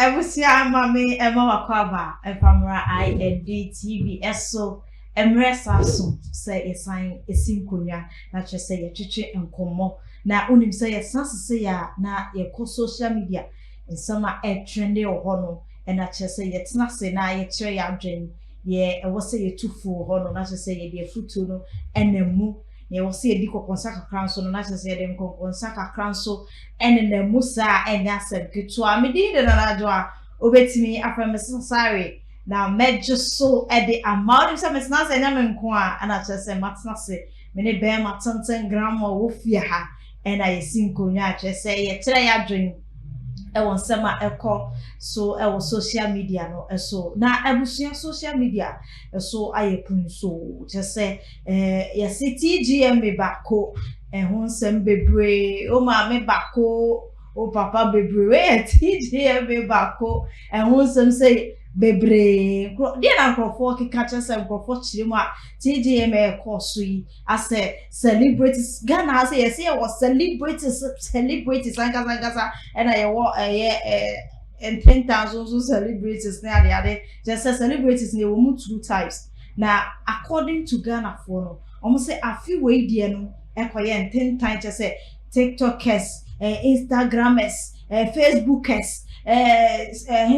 Ebusia mami ema wakwaba efamra INDTV eso emresa so say esan esinkonya na chese ye twetwe enkomo na unim say yesase ya na ye ko social media nsama e trende ohono na chese ye tenase na ye kire ya adwen ye ewo say ye tufu ohono na chese ye de futu no enemu ye wo say di kokonsa kakran so no na chese ye de kokonsa kakran so enemu sa enya seketo amedi de na rajo a obetimi afamese sorry na medjo so e de amount so mesna se nya menko a ana chese matna se me ne be matanten gram wo fie ha na yesinkonya chese ye kire ya adwen e won sema eko so e wo social media no so na ebusia social media so ayepun so chese yesi TGM me bako ho nsem bebre o ma me bako o papa bebre TGM me bako ho nsem say bebre dia na crofo ki catch us crofo chiremu a TGM e course yi as celebrities Ghana as yes e was celebrities anga and I wo and 10,000 so celebrities na ade just celebrities ne wo mu two types na according to Ghana for no almost say afi we die no e koye 10 times just say TikTokers Instagrammers Facebookers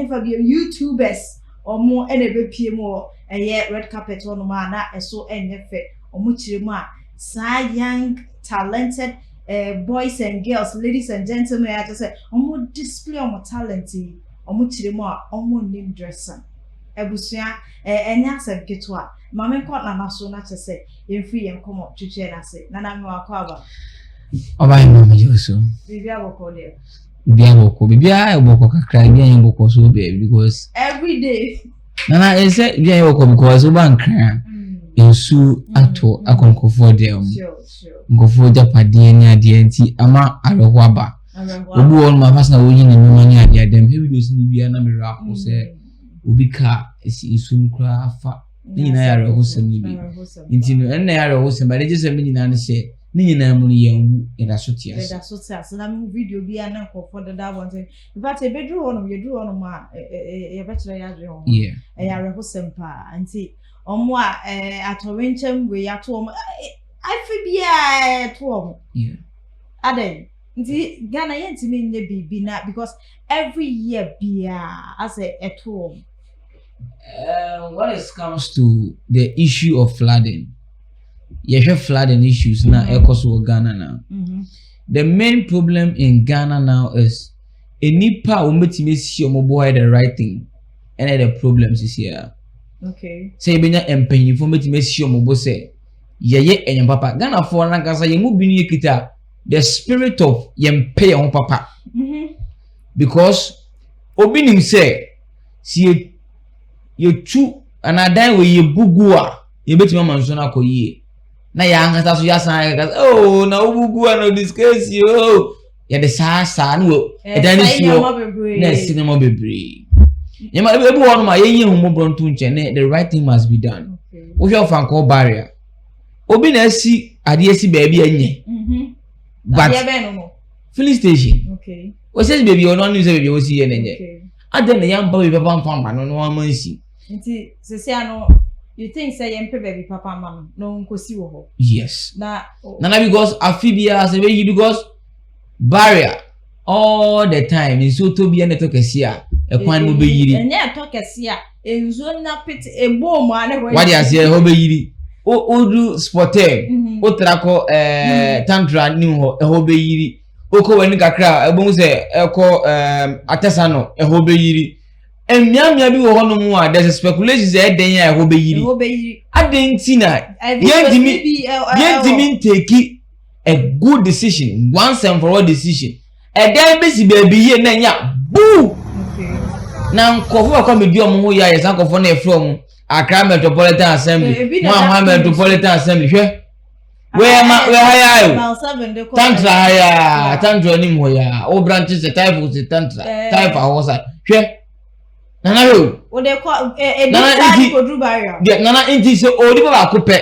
Fabio YouTubers omo ene be pie mo red carpet ono ma na eso enyefe omo chiremu a sa young talented boys and girls ladies and gentlemen I just say omo display omo talent omo chiremu a omo name dresser ebusua enya asebketo a mama nko na so na chese yemfi yenkomo twetwe na se na me wakọ aba oba mama Joso bibia boko de bibia boko kakra bibia boko so be because every day nana ese bibia boko because oba nkran ensu ato akonkofo dem ngofo japade ni ade anti ama areho aba obu won ma fast na wo yin ni mani ade dem he videos ni bia na me ra ko se obi ka esi isu nkra afa ni na ya reho sem ni bi nti no en na ya reho sem ba de je mi na ne se ni nyina mu ni yan eda so tias na mu video bi ana nkofo da wonte in fact e bedru wono ye dru wono ma ye betre ya dru wono ya reho sem pa anti omo a atowenchem we ya to omo afibia to omo aden nti Ghana yentimi nye bibi na because every year bia as a to omo when it comes to the issue of flooding flooding issues now echoes Ghana now. The main problem in Ghana now is any power umetime see omoboy the right thing and the problems is here. Okay. Say benya empanyi fo metime see omobo say yeye enyam papa Ghana for na kasa ye mu binu ekita the spirit of yempe ye papa. Because obi nim say see you chu anadan we ye bugu a ye betime manso na koyie na ya ngata so ya san oh na ubugu no discuss yo ya de sa no e dan so na cinema bebre nyama ebu wonu ma ye yin hu bronto nche ne the right thing must be done wo hwe ofan ko barrier obi na asi ade asi baabi anye but filling station okay o say baby o no nim say baby o si ye na nye ade na ya mba baby papa mfa no amansi nti sese ano you think say yempe baby papa man no nkosi wo ho yes na because afibia say we because barrier all the time in so to be na to kesia e kwan mo be yiri enya to kesia enzo na pit ebo mo ane ho what you say ho be yiri o do sportem o trako tantra ni ho be yiri o ko wani kakra e bo say e ko atesa no e ho be yiri emiamia bi wo hono mu a there's speculations e den ya e ho be yiri adenti na yendimi take a good decision once and for all decision e den be si baby ye na nya boo na nkofo kwa medi omo ya yesa nkofo na e from Accra Metropolitan Assembly Metropolitan Assembly hwe we haya tantra haya tantra ni mo ya o branches type type awosa hwe nana yo o de ko nana ko dru barrier nana inti se o di ba ko pe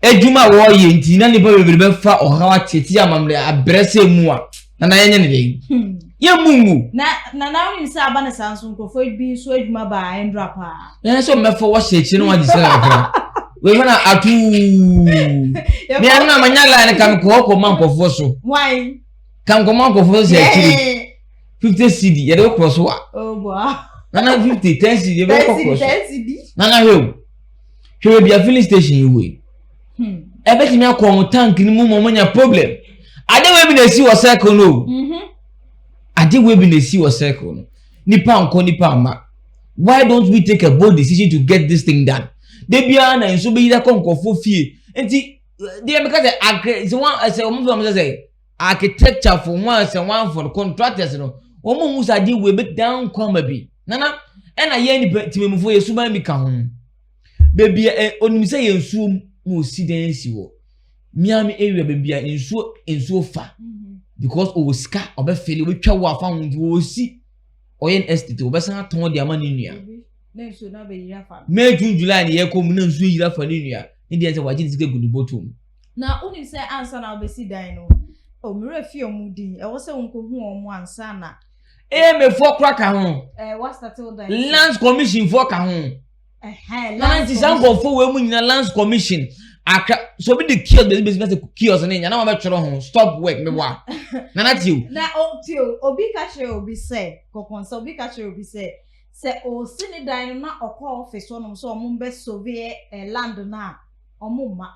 ejuma wo ye nti na ni ba bebre be fa o hawa tete amamle abrese mu a nana yenye ne de Ye mumu. Na now you say abana sansun ko for be so eduma ba endra pa. Na so me for wash echi no wadise na. We na atu. Me na manya line kam ko man kofo so. Why? Kam ko man kofo so echi. 50 cedi ye dey cross wa. Oh boy. Nana 50 10 cedi ye be cross. 10 cedi. Nana hew. Hwe bia filling station yi we. Ebe ti me akọ tank ni mu mo nya problem. Ade we bi na si wo circle no. Ade we bi na si wo circle no. Nipa nko nipa ama. Why don't we take a bold decision to get this thing done? De bia na enso be yida konkofo fie. Enti de me ka say one say omo say architecture for one say one for contractors no. Omo hu sa de we be down kwama bi. Nana na ye ni timemfo ye suban mi ka ho. Baby onim say ye nsuo mu si den si wo. Miami area baby nsuo fa. Because o sika obefele obetwa wo afa ho ndi wo si oyen estate obesan aton de ama ni nua. Na nsuo na be yira fa. May June July ni ye kom na nsuo yira fa ni nua. Ni de say waje ni sika gudu bottom. Na onim say answer na obesi dan no. O mere fi omudi e wo say wonko hu omo ansa na. Me for kraka ho. What started dan? Lands commission for ka ho. Lands commission for we mu nyina lands commission. So be the kiosk business kiosk na na ma betworo ho stop work me wa. Na tiu. Na o tiu obi ka chere obi say kokonsa obi ka chere obi say o sini dan na okọ office no so omo be survey land na omo ma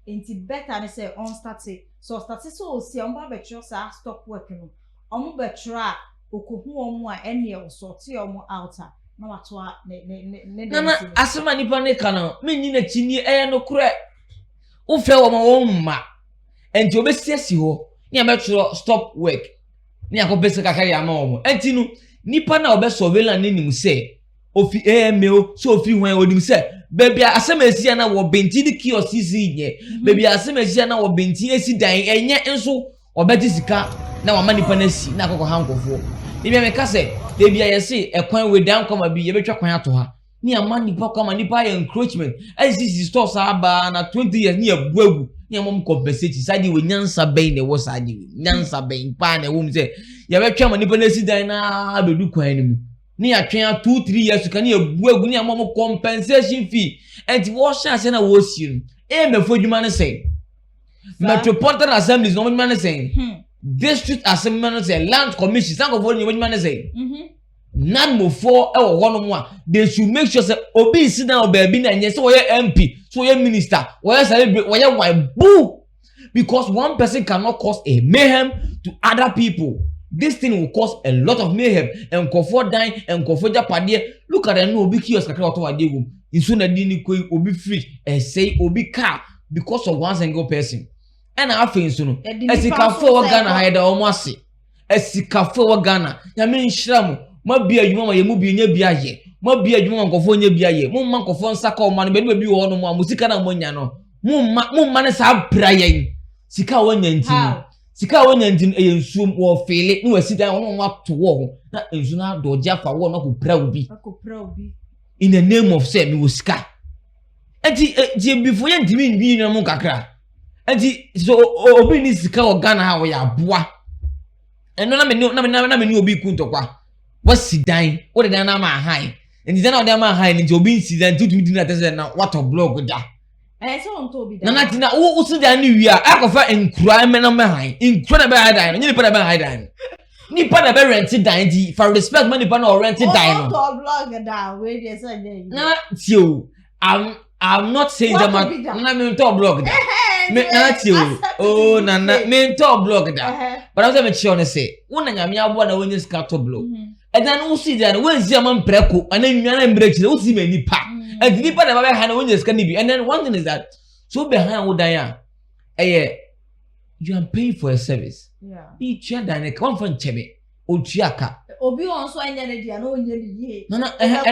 enti better ne say on start so o si omo ba betworo sa stop work no omo betworo a okohu omo a ene e sort omo outer na watwa ne na asema nipa ne kana me nyi na chini no kure wo fe wo ma wo mma enti obesiasi ho ni ametro stop work ni akopese kakari ama wo enti no nipa na obesurveillance nenim se ofi AMO so ofi hwan odim se baby asema esi na wo benti di kiosk si nye baby asema esi na wo benti esi dan enye enso obeti sika na wa nipa na si na akoko hankofo ni me ka se baby ayese ekwan we dan koma bi ye betwa kwan ato ha ni ama nipa koma nipa ye encroachment ICC stores aba na 20 years ni abuagu ni amom compensate sadi we nyansa ben ne wo sadi we nyansa ben pa na wo mse ye betwa ma nipa na si dan na bedu kwan ni mu ni atwen 2-3 years ka ni abuagu ni amom compensation fee enti wo sha se na wo si no mefo dwuma ne se Metropolitan Assemblies no dwuma ne se District Assembly no say land commission sank of only dwuma ne se nan mo for e wo hono mo a they should make sure say obi sit down baby na nye say we MP so we minister we celebrate we why boo because one person cannot cause a mayhem to other people. This thing will cause a lot of mayhem and comfort dying and comfort japade. Look at the no obi kiosk kakra oto wade go inso na di ni koi obi fridge and say obi car because of one single person. And I feel so no esikafo wa Ghana haida omo ase esikafo wa Ghana ya me nhira mo bia adwuma ma ye mu bi nya bia ye mo bia adwuma nkofo nya bia ye mo ma nkofo nsaka o ma no be bi wo no mo amusika na mo nya no mo ma ne sa bra ye sika wo nya ntini sika wo nya ntini e nsuom wo fele ni wasida wo no ato wo na ensu na doja fa wo no ko bra obi in the name of say me wo sika enti before ye ntimi nwi na mo kakra enti so obi ni sika o Ghana ha wo ya boa eno na me ni obi kuntokwa what's dying? What did I know my high? And then I am high and you'll be incident to do that. Now, what a blog that. I saw on Toby. Nanatina, what's the new year? I prefer in crime and on my high. Incredible high dine. You put a high dine. Nipa na be rented dine for respect money pan or rented dine. Blog that way they said. Not you. I'm not saying that I'm not blog that. Not you. Oh, Nana, me blog that. But I was going to say, one of them, I want to win this carto blog. And then we see that when Zaman Preco and then you are break, you see many pack. And the people that have when this can be. And then one thing is that so behind what I am, you are paying for a service. Yeah. Each year, then come from Chebe or Chiaka. Obi on so any no ye. Nana, I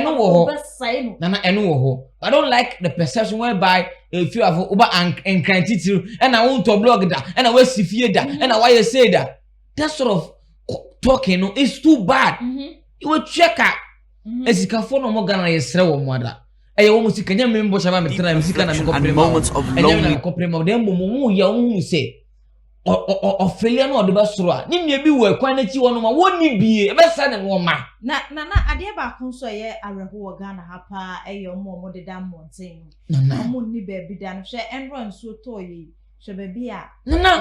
know. I don't like the perception whereby if you have over and criticism and I want to blog that and I will see fear that and I why you say that. That sort of talking no is too bad. You will check out. As you can follow more Ghana yesre wo moda. E wo musika nya membo chaba me tena musika na me ko prema. Moments of lonely ko prema dem mo mu ya mu say. o failure no de ba soro a ni nua bi wo akwan na chi wono ma woni bie e be sa ne no ma na ade ba kon so ye areho wo Ghana ha pa eye omo de da mountain omo ni ba bi da no hwe enron so to yi hwe ba bi a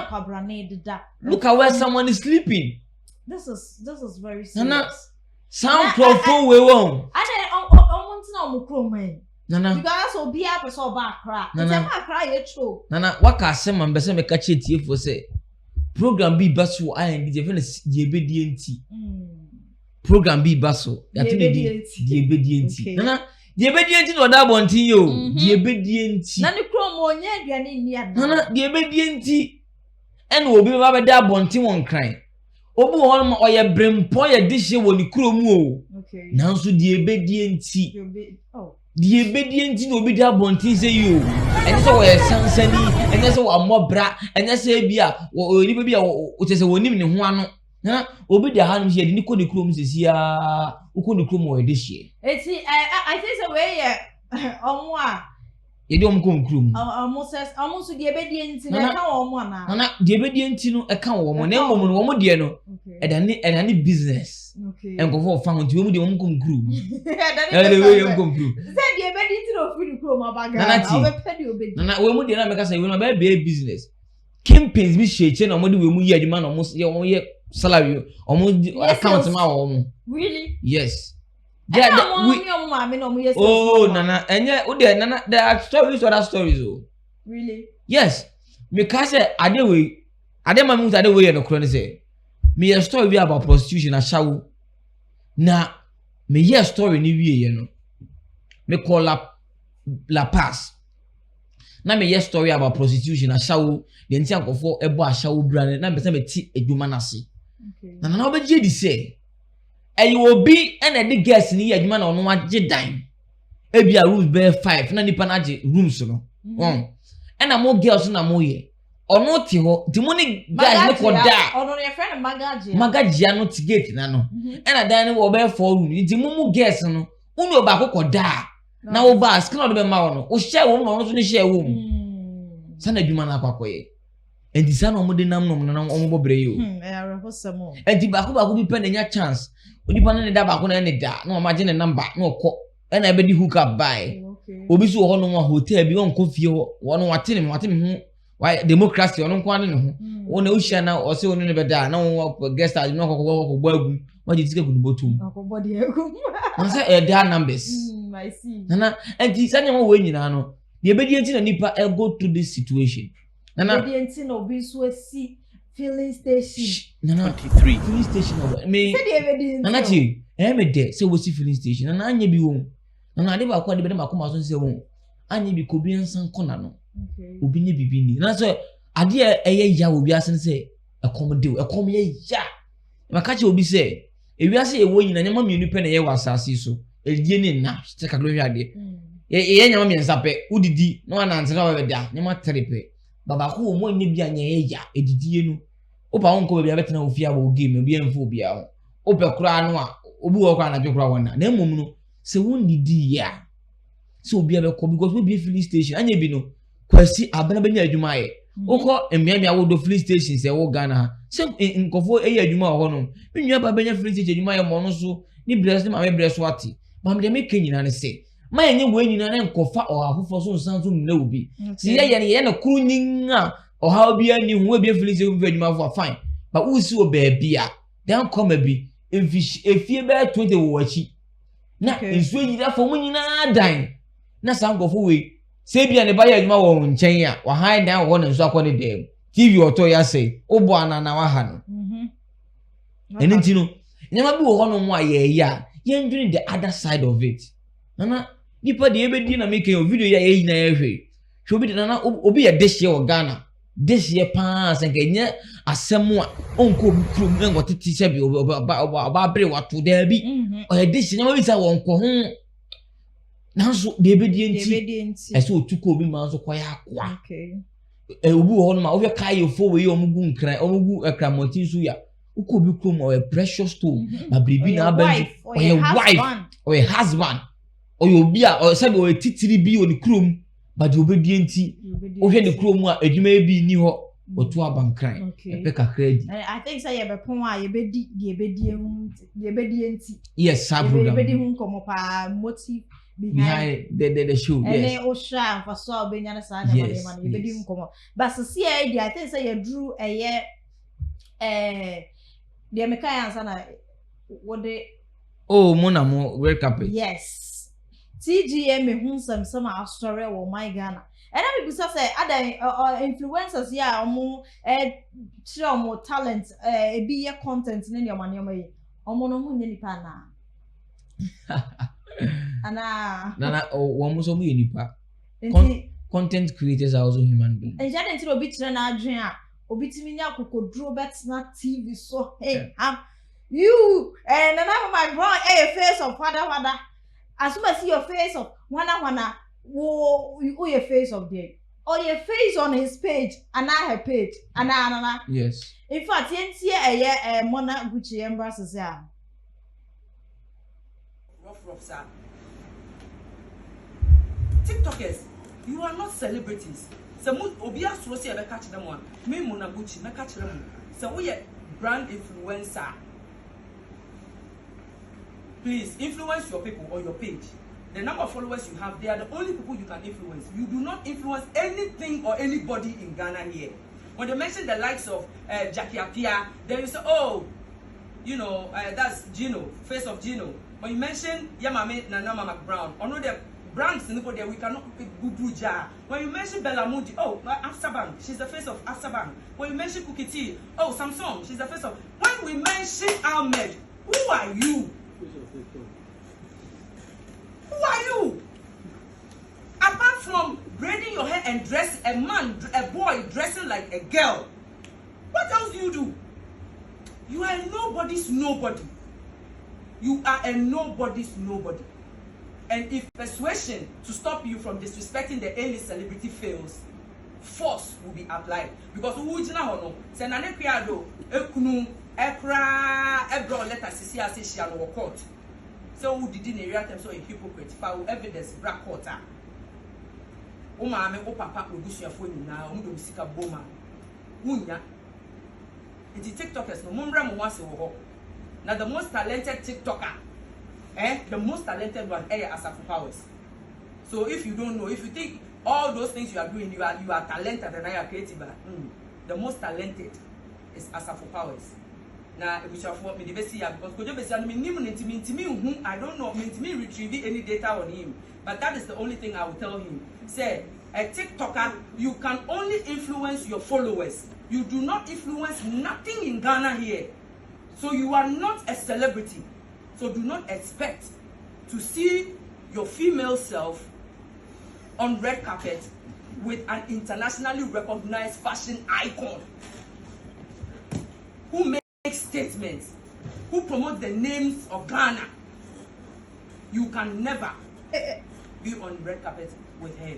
kwabra na de da look at where someone is sleeping. This is very serious. Sound profile we won ade omo ntina omo kromai Nana because obi a person oba akra nti ma akra ye tro Nana waka asem am be se me ka chetie fo se program bi baso IND je fene die bedie nti program bi baso ya to ne die bedie nti Nana die bedie nti no da bontin yo die bedie nti na ne krom onye aduane ni ada Nana die bedie nti en obi ba be da bontin won kran obu ho ma oye brempo ye dihye woni krom o okay nanso die bedie nti die bedie nti no bi da bontin se yo ene se wo ye sansani ene se wo amobra ene se bia wo ni bia wo tese wonim ne ho ano na obi da hanum se ni ko ne krom sesia wo ne krom wo dihye eti I think so we ye omo a ye di omo kom krom omo so die bedie nti na ka omo na na die bedie nti no e ka wo mo na mmom no omo de no edane business okay enkofo fa ho nti omo de omo kom krom edane we ye kom krom die bedie nti no free krom abaga o be pedi obedi na we mu de na me ka say we no be business campaigns bi sheche na omo de we mu ye adwuma na omo ye salary omo account ma wo omo really yes yeah we oh nana enye wo de nana there are other stories oh really yes me ka say ade ma mu ade we ye no kro ne say me a story bi about prostitution na shawo na me ye story ni wie ye no me call la pass na me ye story about prostitution na shawo de nti ankofo ebo a shawo brane na me say me ti edwuma na se okay na obeje di say you will be and the guest ni adwuma na ono age dan e bia rooms be 5 na nipa na age rooms no and mo girls na mo ye ono ti ho di mo ni guys ne ko da ono your friend magajia no ti gate na no and dan ni wo be 4 room di mo girls no unu oba ko da na wo ba skin no be ma wo no wo share wo no so ni share wo sana adwuma na akwakoye enti sana omo de nam no na omo bobre yo arehosemo enti ba ko bi pe na nya chance odipa na ne da ba ko na ne da na o ma je ne number na okọ na ebe di hook up by obi so ho no hotel bi won ko fie ho won wate me ho why democracy on nko ane ne ho won na uhia na o se won ne be da na won guest house no ko bo agu won je tika gudu botum akobọ de agu na say their numbers I see na enti sanya mo we nyina no de be di enti na nipa go through this situation na de enti na obi so asi filling station 23 filling station me say de be di na chi me de say we see filling station na anya bi wo na ade ba ko de be ma ko ma so say wo anya bi ko bi ensan kona no okay obi ne bibi ni na so ade eye ya obi asen say ekom ye ya maka che obi say ewi ase ye wo nyina nyama mienu pe na ye wasase so edie ni na se ka glo ade ye nyama miensa pe udidi na wana ntena wa da nyama trepe baba ko mo nye bi anya ye ya edidie no opa won ko bi abetena ofia wo game obi enfo obi a ope kura no a obi wo kura na dwe kura wona na emom no se won didi ya se obi abekọ because we be filling station anya bi no kwasi abana benya adwuma ye okọ emiamia wo do filling station se wo Ghana se nkofo eyi adwuma ho no menua ba benya filling station adwuma ye mo no so ni bless ni ma me bless wati ma me de me kenyina ne se ma yenye wo nyina na nkofa o afofo so nsan so mna obi si ye na kuru nyinga o ha obi ani hu obi filling station adwuma for fine but wo si o ba bia dan come bi efie be 20 wo wachi na enso nyina fo mu nyina dan na sankofo we se bia ne ba ya adwuma wo nchen ya wa han dan wo ne nso akọ ne dem TV oto ya say obo anana wa ha no eni ntino nyama bi wo ho no mo aye ya ye ndwini the other side of it nana nipa de ebedi na make your video ya ye na ye hwe hwe bi nana obi ya dehye wo Ghana dehye pa senke nye asemu a onko bi krom ngo titi se bi oba bre wato da bi o ya dehye nyama bi sa wo nko ho nanso de ebedi enti ese otuko obi ma nso koya akwa okay obi wo no ma obi kai ofo we omugu nkran omugu ekramoti so ya uko bi krom o precious stone na bribi na aban o your wife or your husband or your bia or sabi o titiri bi oni krom ba de obedi enti o hwe ne krom a adwuma bi ni ho otu abankran epe kakra di I think say you be pon a you be di enti yes sa program you be di hu komo pa motive behind the show yes and then osha for so obenya na sa na man you be di hu komo but see I think say you drew the American answer na what they mona mo red carpet yes TGM hu some story wo my Ghana and I be say other influencers yeah omo share omo talent be your content in your money omo no hu nipa na ana omo so mu nipa content creators are also human beings and jade ntiro bi tire na adwen a obi timi nya kokodro bet na TV so hey you and another my bro face of father as soon as see your face of wana wo your face of there or your face on his page and her page and yes in fact yentie mona Gucci embrace say rough sir TikTokers you are not celebrities so obi asoro say be catch them one me mona Gucci me catch them so we brand influencer. Please influence your people or your page. The number of followers you have, they are the only people you can influence. You do not influence anything or anybody in Ghana here. When they mention the likes of Jackie Apia, then you say, oh, you know, that's Gino, face of Gino. When you mention Yamame Nana Mama Brown, or no, the brands in the there we cannot Gubuja. When you mention Bella Moody, oh, Afsaban, she's the face of Afsaban. When you mention Kukiti, oh, Samsung, she's the face of. When we mention Almed, who are you? Who are you? Apart from braiding your hair and dress a boy dressing like a girl, what else do you do? You are nobody's nobody. You are a nobody's nobody. And if persuasion to stop you from disrespecting the A-list celebrity fails, force will be applied. Because who is now say na nekwiado ekunu ekra ebro letter sisi ase she no court. So who did in area time so a hypocrite for evidence bra court ah. O ma me o papa obusuafo nyina o do sika boma. Unya. It TikTokers no momra mo wase wo ho. Now the most talented TikToker the most talented one Asafo Powers. So if you don't know, if you think all those things you are doing, you are talented and you are creative, the most talented is Asafo Powers. Now, we shall me the best here because I don't know, me retrieve any data on him, but that is the only thing I will tell him. Say, a TikToker, you can only influence your followers. You do not influence nothing in Ghana here. So you are not a celebrity. So do not expect to see your female self on red carpet with an internationally recognized fashion icon who makes statements, who promotes the names of Ghana. You can never be on red carpet with her.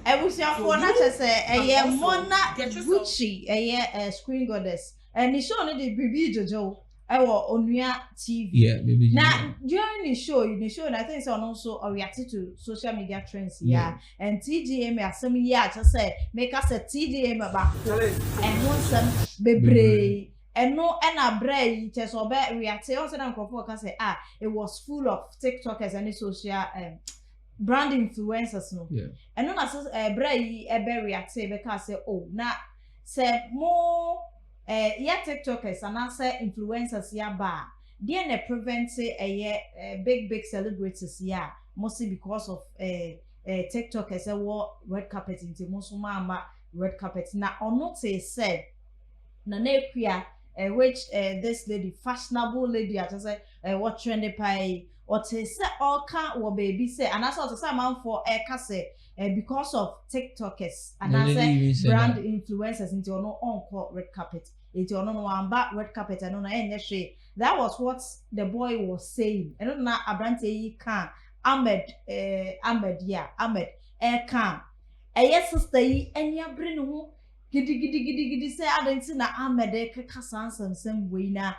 Ebusiafo na chese Mona Gucci screen goddess and the show no dey bibi jojo ewo Onua TV. Yeah, baby. Now during the show and I think so also reacted to social media trends yeah. And TGM asem yeah just say make us a TGM about and want some bebre and no and a bray just obe react also na nkofo ka say it was full of TikTokers and social brand influencers no. Yeah. And no na bray ebe react say because say oh na say more TikTokers and answer influencers ya ba they ne prevent big celebrities ya mostly because of TikTokers red carpet into most mama red carpet na ono say na nekwia which this lady fashionable lady at say what trend pay or say all can or baby say and that's also say man for say because of TikTokers and I say brand influencers into no on red carpet into no one back red carpet and no that was what the boy was saying and no abrante can Almed Almed can sister yi enya bre ne ho gidi say adanti na Almed kaka sansam way na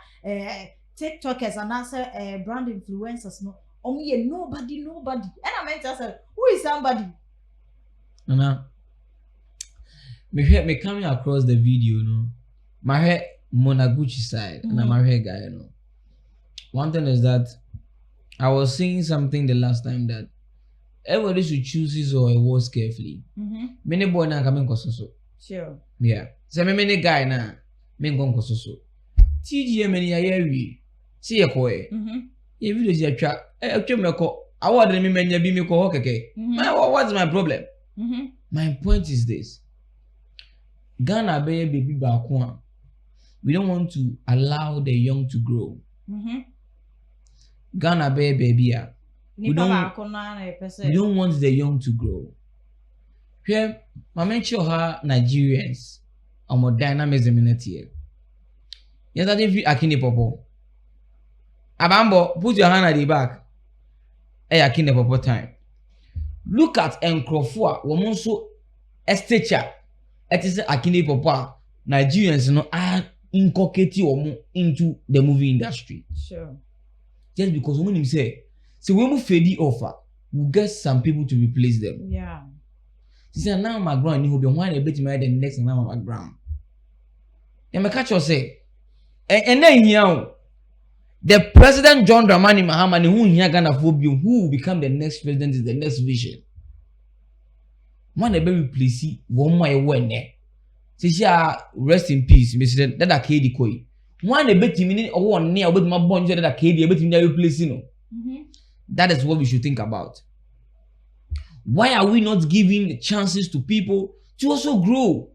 TikTokers and answer brand influencers no ye nobody and I meant to say who is somebody Nana me coming across the video, my hair Monaguchi side, and my hair guy, One thing is that I was saying something the last time that everybody should choose his or her words carefully. Many boy na coming kososo. Sure. Yeah. So many guy na men gon kososo. TGM many ayewi. See ye koe. Ye video je twa. Atwa meko. Award me menya bi me ko keke. What's my problem? My point is this. Ghana be baby back. We don't want to allow the young to grow. Ghana be baby. We don't want the young to grow. Here, I mention her Nigerians are more dynamism in it here. Yes, I think Akine Popo. Abambo, put your hand at the back. Hey, Akine Popo time. Look at Nkrofua, woman so estature. It is Akine Popo. Nigerians, are inculcating into the movie industry. Sure. Just because when him say, so when we fade the offer, we get some people to replace them. Yeah. She said, now my ground, you will be one a bit my the next and now my ground. And my catcher say, and then here, the President John Dramani Mahama, who here gonna phobia, who will become the next president is the next vision. One a baby please one my one there. She said, rest in peace, Mr. That are Katie Koi. One a bit minute or one near with my bond that are Katie, a bit in the replacing. That is what we should think about. Why are we not giving chances to people to also grow?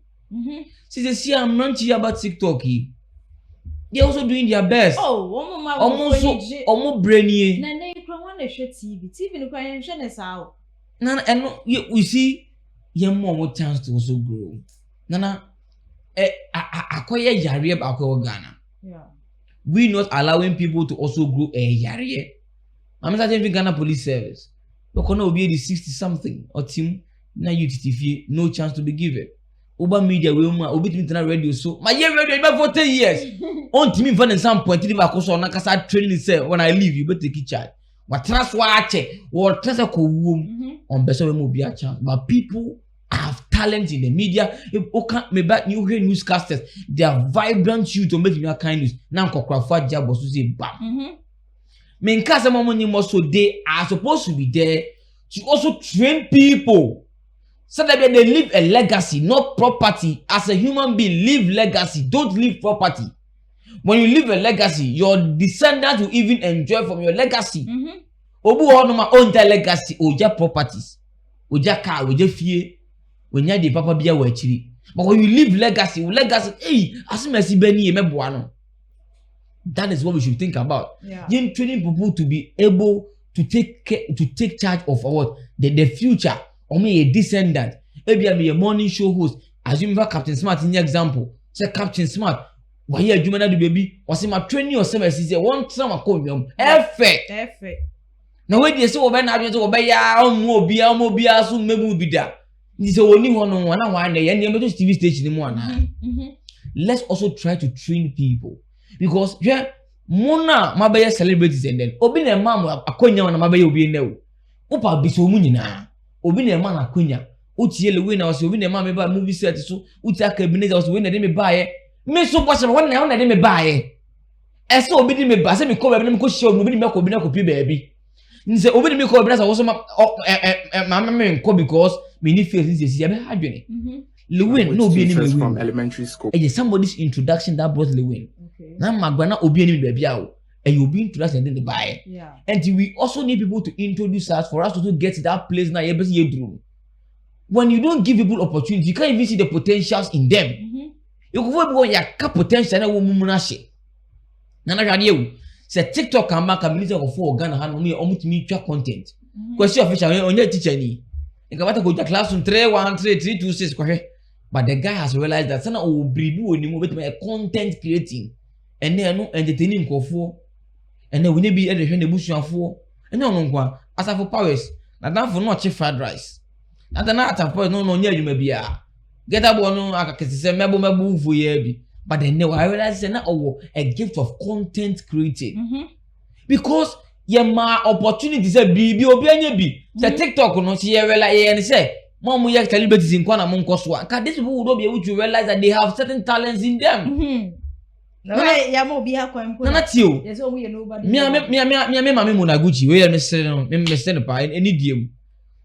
See, they see I'm not here about TikTok. They're also doing their best. Oh, almost brainy. Nana, you can want to show TV. TV, you can show us out. Nana, and we see you more chance to also grow. Nana, acquire Yari about Ghana. Yeah. We not allowing people to also grow a Yari. I'm not even Ghana Police Service. But can be the 60 something or team na UTTF no chance to be given. Oba media we obi internet radio so my year radio about for 10 years. On to me for some point if I so na kasa training say when I leave you better take charge. What transfer ache or transfer ko wom on beso we mo be chance. But people have talent in the media. If okay me back you hear newscasters they are vibrant you to make you kind news. Now kokra job was to say bam. Men kasa mama so they are supposed to be there to also train people so that they live a legacy, not property. As a human being, live legacy. Don't live property. When you live a legacy, your descendants will even enjoy from your legacy. Obu ono ma own legacy, oja properties, oja car, oja fie, when you the papa biya wechiri. But when you live legacy, hey, asimesi beni emeboano. That is what we should think about. Yeah. Training people to be able to take charge of what the future. Or me a descendant. Maybe I be a morning show host. Assume Captain Smart in the example. Say Captain Smart. Why you do the baby? Was in my training or service? One time I call you. Effect. Now when they say over now, you obey ya. Mobile. So maybe will be there. This is only one day. And you TV station in one. Let's also try to train people. Because yeah, Mona mabaya celebrities and then obi na mama akonya na mabaya obi na o. Opa bi so mu nyina. Obi na mama akonya. Utie lewe na so obi na mama ba movie set so utie aka Ebenezer so we na de me baaye. Me so boss na won na de me baaye. Ese obi de me ba se me ko ba me ko show obi de me ko bi na ko pi baabi. Nse obi de me ko bi na so so mama me nko because me ni face this ya be hadwene. Lewin no be any from elementary school. It is somebody's introduction that brought Lewin. Now Magwana obi any baby out. And you'll be introduced and then they buy. Yeah. And we also need people to introduce us for us to get to that place now. When you don't give people opportunity, you can't even see the potentials in them. You can go your potential na woman she. Nana radio. Say TikTok can make a minister of for Ghana hand only almost mutual content. Question official on your teacher ni. You can go to classroom 3133226 kwahe. But the guy has realized that sana obribi oni mo bet my content creating. And then no entertaining kofo. And then we need be the busuafo. And no nkwa as for powers. Na dan for no chief fried rice. Na dan ata for no nya adwuma bia. Get up no akakese mebo ufo ye bi. But then I realized that now a gift of content creating. Because ye ma opportunity say bibi obi anya bi. Say TikTok no see ye realize ye say Mom, we have celebrities in Kwana Monkoswa. These people would not be able to realize that they have certain talents in them. Yamo be a coin. Not you. There's only nobody. Me, Mammy Monaguchi, where Mr. Pa, any deal.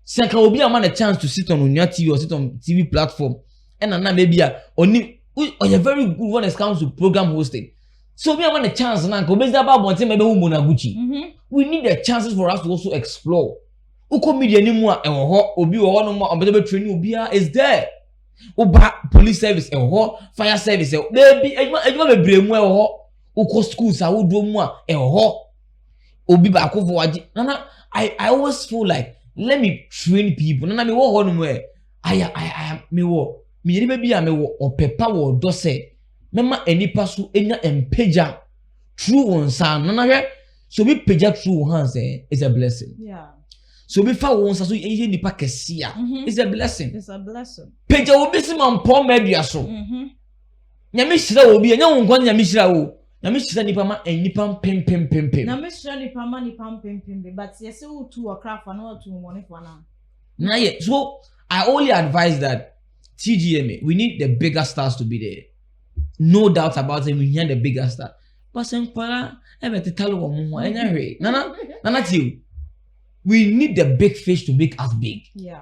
Sanka will be a man a chance to sit on your TV or sit on TV platform. And maybe only a very good one as comes to program hosting. So we want a chance now. Maybe Monaguchi. We need the chances for us to also explore. Uko media anymore and obi or no more on training ubia is there. Uba police service and fire service. Baby, I be brave uko schools I would do more and obi back over. I always feel like let me train people. Nana me wo no where I am me wo me baby am wo or pepper wo do say mema enipa so enya empeja true one san nana so be peja true hands is a blessing. Yeah. So before one so eye nipa kesia is a blessing. It's a blessing. Peja wo besi man pon media so. Nyame hira wo bi enya wo nkon nyame hira wo. Nyame hira nipa ma enipa pem. Nyame hira nipa ma nipa pem but yes wo tu okra fa na wo tu money for na. Na yeah. So I only advise that TGMA we need the bigger stars to be there. No doubt about it, we need the bigger star. But senkwara ebe titalo wo mo enya hwe. Nana tiu. We need the big fish to make us big. Yeah.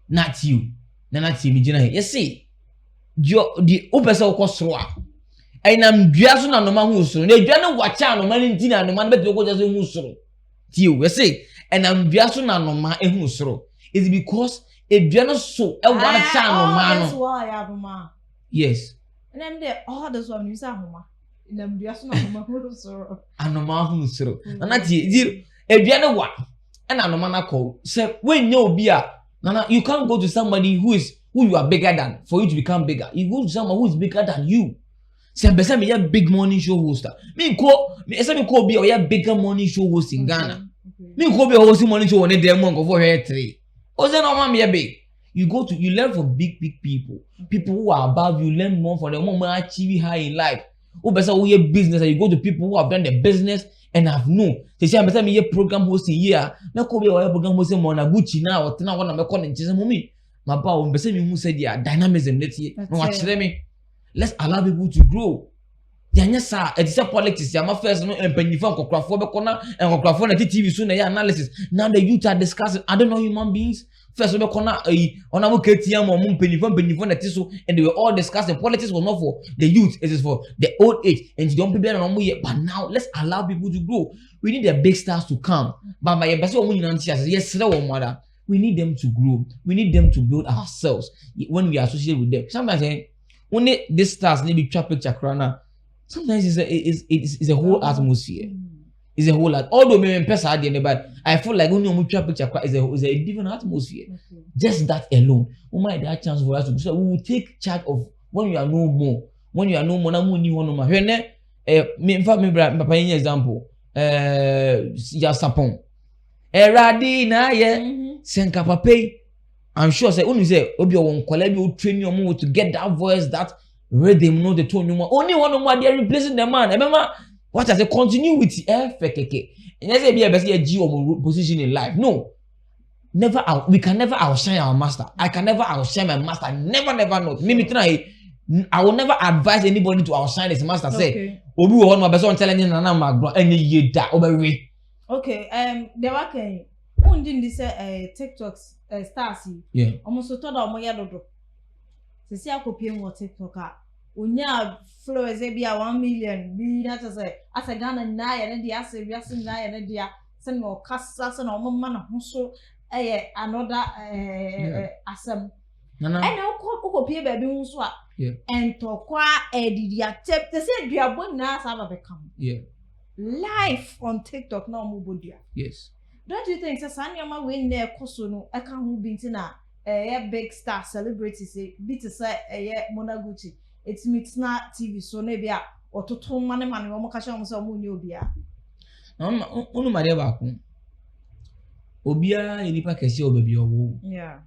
Not you. Not you. You see, the opposite of course. And I'm just not no man who's so. They don't watch out no man in dinner, no man better go just who's so. You see, and I'm just not no man who's so. It's because it just so. I want to no man. That's why I have ma. Yes. And then the others one you say homa. And I'm just not no man who's so. And no man who's so. And that's it. If you know what. And I no man call. Say when you be Nana, you can't go to somebody who you are bigger than for you to become bigger. You go to someone who is bigger than you. Say besa me a big morning show hoster. Me call be a bigger morning show host in Ghana. Me call be a hosting morning show on a day month over here 3. Oh, say no man be a big. You learn from big people. People who are above you learn more from them. More achieve high in life. Oh, besa we business and you go to people who have done the business and have known. They say better me a program hosting here. Na ko be a program hosting Monaguchi now or na one na call in chese mumi. Ma ba o mbese me hu say dia dynamism let here. No wa kire me. Let's allow people to grow. Yanya sa e say politics ya ma first no empanyifo nkokrafo be kona nkokrafo na TV so na ya analysis. Now the youth are discussing I don't know human beings. First be kona ona mo KTM mo empanyifo na tiso and they were all discussing politics was not for the youth, it is for the old age and you don't people na mo yet. But now let's allow people to grow. We need the big stars to come. But my best one yes, mother. We need them to grow. We need them to build ourselves when we associate with them. Sometimes when these stars need to trap picture crana. Sometimes it's a whole atmosphere. It's a whole lot. Although maybe person at the end, but I feel like when you trap picture is a different atmosphere. Okay. Just that alone, we might have a chance for us to. So we will take charge of when you are no more. When you are no more, na mu ni hono ma. Hwene me in fact me papa yin example. Ya sapon. Eradi na ye senka pape. I'm sure say when you say obi won kwala bi o train you to get that voice that rhythm know the tone you want. Only one more they are replacing the man. Remember what I say continuity fekeke. And you say be a best G position in life. No. We can never outshine our master. I can never outshine my master. Never not. Maybe try I will never advise anybody to outshine his master. Say obi wo no beso challenge na na magro any ye da obewe. Okay, there were can undin this TikToks stars. Yeah. Almost to da omo yadodo. Se si akopie mo TikTok a onya followers e bia 1 million bi na to say as a Ghana na ya na dia ase wi ase na ya na dia se no kasa se no omo na ho so another asem. Nana. And now okopie ba bi ho so a and tokwa edidi atep te say duabo na saba become. Yeah. Life on TikTok now mubodia. Yes. Don't you think Sanyama when near Kosono, I can't move into na a big star celebrity say bit to say Monaguchi. It's Mitsna TV so maybe or to turn money or Mokasha so munobia. No, no, my dear Baku. Obia, Yenipa Casio baby or yeah.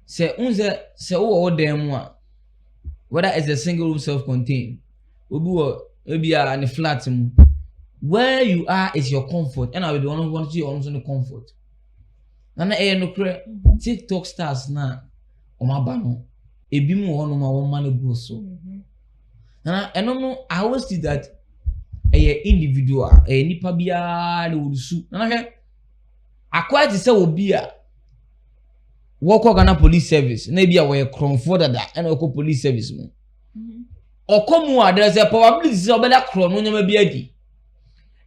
Say unze say oh them one. Whether it's a single room self-contained, Obu Obia and a flat. Where you are is your comfort, and I will be one want you on the comfort. Nana no kre TikTok stars na omaba no ebi mu ho no ma wo man go so. Nana eno no I always see that individual nipa bia le wusu. Nana hwe akwa ti se obi a woko Ghana police service na bia we kronfo dada ena woko police service mu. Okomu a there is a probability say obeda kron no nyama bia di.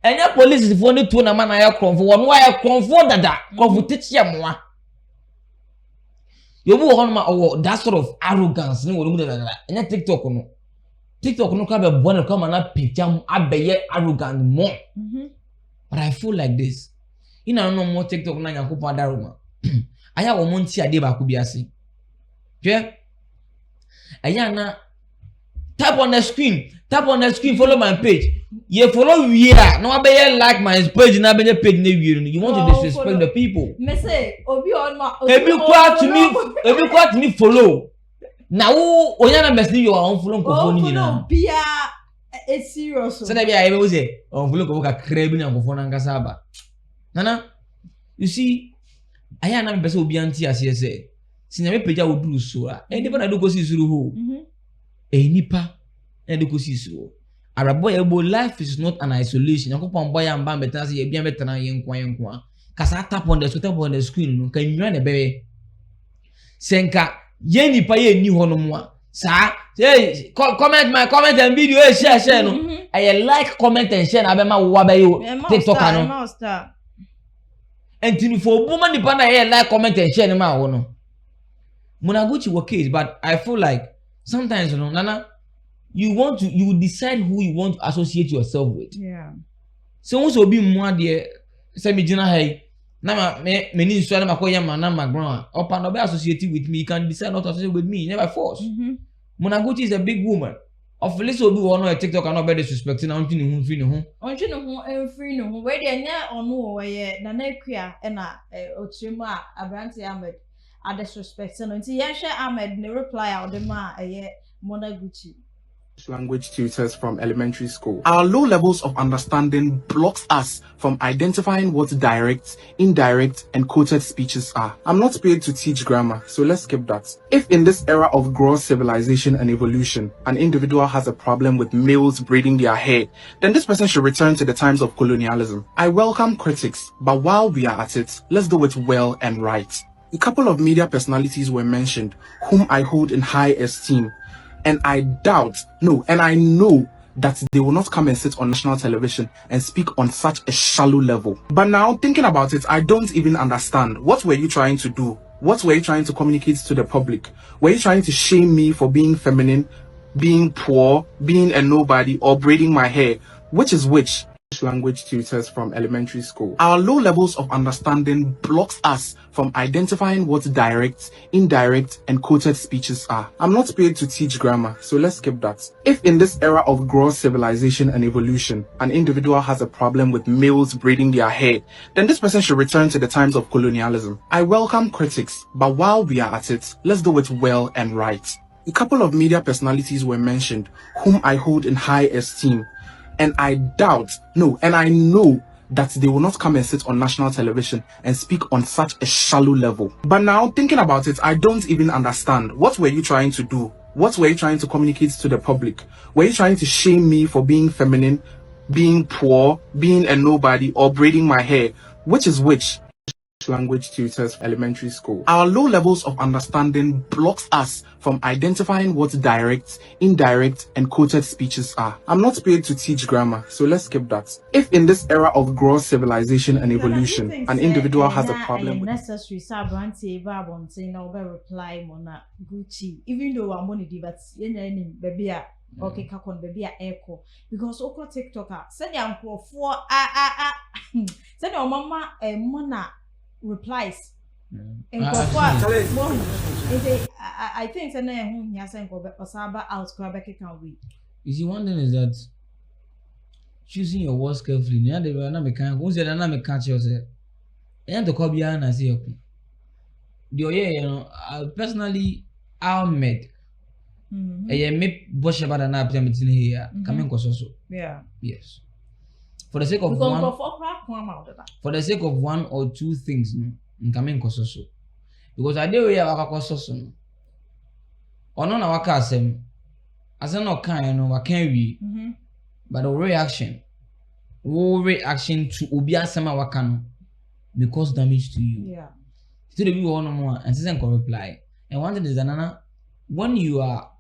Enya police fo ne to na ma na ya kronfo wono wa ya kronfo dada kronfo tetie moa. Yobu wo ma owo that sort of arrogance ne wo mu dada. Enya TikTok no ka be born come na picture abeye arrogant more. But I feel like this. Ina no more TikTok na Yankopon adaroma. Aya wo mo nti ade ba ko bi ase. Hwe? Aya na tap on the screen, follow my page. You follow we are no abeye like my page na abeye page na we you want to disrespect follow the people. Me say obi on ma Ebi kwa to me follow. Na wo onya na message you on follow nkofo ni nyina. Bia serious. So na bia ebe wo say on follow nkofo ka kra bi na nkofo na nkasa aba. Nana, you see, aya na me pese obi anti ase say. Sinya me page a wo duru so a. Nipa na do go si suru ho. Nipa na do go si suru. Arabo ebo life is not an isolation. Yankopon boy am ba betana say e bia betana ye nkwa. Kasa tap on the screen no kan nwira na bebe. Senka ye nipa ye ni ho no mo a. Sa, hey, comment and video, share no. I like, comment and share na be ma wo ba yo TikTok no. And to for woman nipa na ye like, comment and share ma wo no. Munaguchi wo case, but I feel like sometimes you know, Nana, you decide who you want to associate yourself with. Yeah. So once obi mo ade say me gina hay na me ni so na makoya na magron opa no be associated with me, you can decide not to associate with me, never force. Munaguchi is a big woman. Of least obi wo no TikTok no be disrespecting na ontini hu free ne hu. Ontini hu free ne hu. We de nya onu wo ye na na akua e na otremu a Abrante Almed a disrespect no nti ye hwe Almed ne reply out dem a ye Munaguchi. Language tutors from elementary school. Our low levels of understanding blocks us from identifying what direct, indirect, and quoted speeches are. I'm not paid to teach grammar, so let's skip that. If in this era of gross civilization and evolution, an individual has a problem with males braiding their hair, then this person should return to the times of colonialism. I welcome critics, but while we are at it, let's do it well and right. A couple of media personalities were mentioned, whom I hold in high esteem. And I doubt, no, and I know that they will not come and sit on national television and speak on such a shallow level. But now, thinking about it, I don't even understand. What were you trying to do? What were you trying to communicate to the public? Were you trying to shame me for being feminine, being poor, being a nobody, or braiding my hair? Which is which? Language tutors from elementary school. Our low levels of understanding blocks us from identifying what direct, indirect, and quoted speeches are. I'm not paid to teach grammar, so let's skip that. If in this era of gross civilization and evolution, an individual has a problem with males braiding their hair, then this person should return to the times of colonialism. I welcome critics, but while we are at it, let's do it well and right. A couple of media personalities were mentioned, whom I hold in high esteem. And I doubt, no, and I know that they will not come and sit on national television and speak on such a shallow level. But now, thinking about it, I don't even understand. What were you trying to do? What were you trying to communicate to the public? Were you trying to shame me for being feminine, being poor, being a nobody, or braiding my hair? Which is which? Language tutors elementary school. Our low levels of understanding blocks us from identifying what direct, indirect, and quoted speeches are. I'm not paid to teach grammar, so let's skip that. If in this era of gross civilization and evolution, an individual has a problem with necessary Abrante reply Munaguchi, even though I'm only but baby okay kakon baby echo because oko TikToker send your for send your mama mona replies. I think you see, one thing is that choosing your words carefully. Now they were not mechanic. Once they're not mechanic, yourself. And the copy and say, you know, personally, Almed. Me bush about an app here. Coming also. Yeah. Yes. For the sake of one or two things, nkame nkoso so because ade we ya wakakoso so no ono na waka asem no kan no waka wi but the reaction to obi asem waka no may cause damage to you. Yeah. So the people want more and say can reply. And one thing is that when you are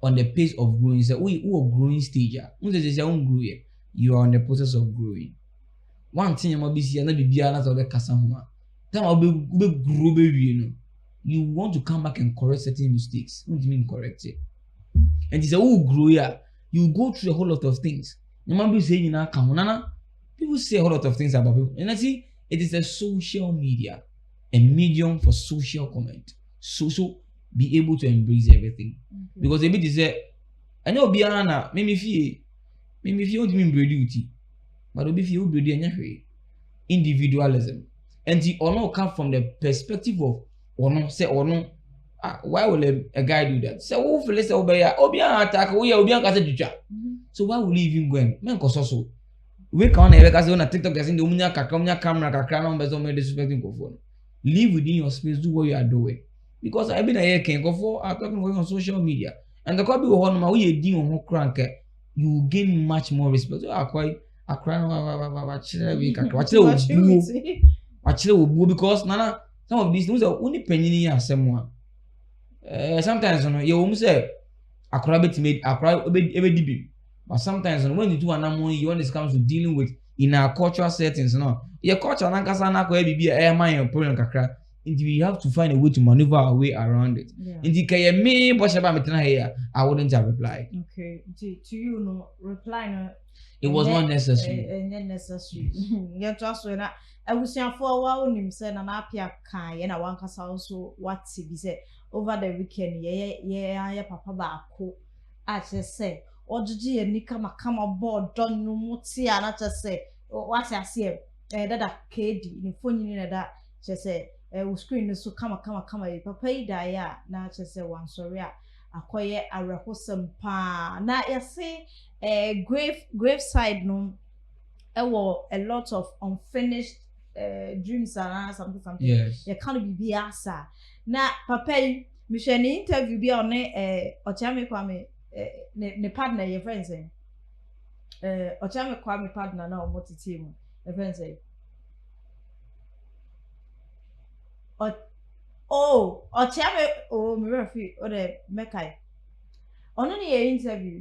on the pace of growing, say we growing stage. You are on the process of growing. One thing you must be see, and be na so be kasa ho. Time be grow be you know. You want to come back and correct certain mistakes. What do you mean correct it? And it's a grow ya. You go through a whole lot of things. You might be saying na come nana. People say a whole lot of things about people. And I see it is a social media, a medium for social comment. So be able to embrace everything. Okay. Because a bit is a I know Biana, maybe if you want to mean duty, but if you do individualism. And the honor come from the perspective of honor, say honor. Why will a guy do that? Say, oh, let's say, Obian attack, Obian Casa. So why will he even go and man so? We can't ever cast on a TikTok as in the Umunya camera, Kakran, but only disrespecting phone. Live within your space, do what you are doing. Because I've been a year can go for talking on social media. And the copy of one my way doing crank, you gain much more respect. So I quite a crown because Nana, some of these things are only penny as someone. Sometimes you almost say a crab made a crowd every. But sometimes when you do an amount, when it comes to dealing with in our cultural settings, no, your culture and be a mind problem kakra. And we have to find a way to maneuver our way around it. In the me, here, I wouldn't have replied. Okay, to you, no reply. No, it was not necessary. Necessary. You just when I was saying for a while, him said an apia kai, and I want us also what he said over the weekend. Yeah, papa bako. I just say. Ojuji and Nika Makama board done no mutia and I just say what I see that KD in phone in that just say screen so come papa ya na just say one sorry akoye a rehosom pa na you see grave side no a lot of unfinished dreams and something yes. You can't be asa na papa me share interview bi on ochame kwame ne partner your friends ochame kwame partner na omo titi mu your friends ochame me refi o de mekai ono ne interview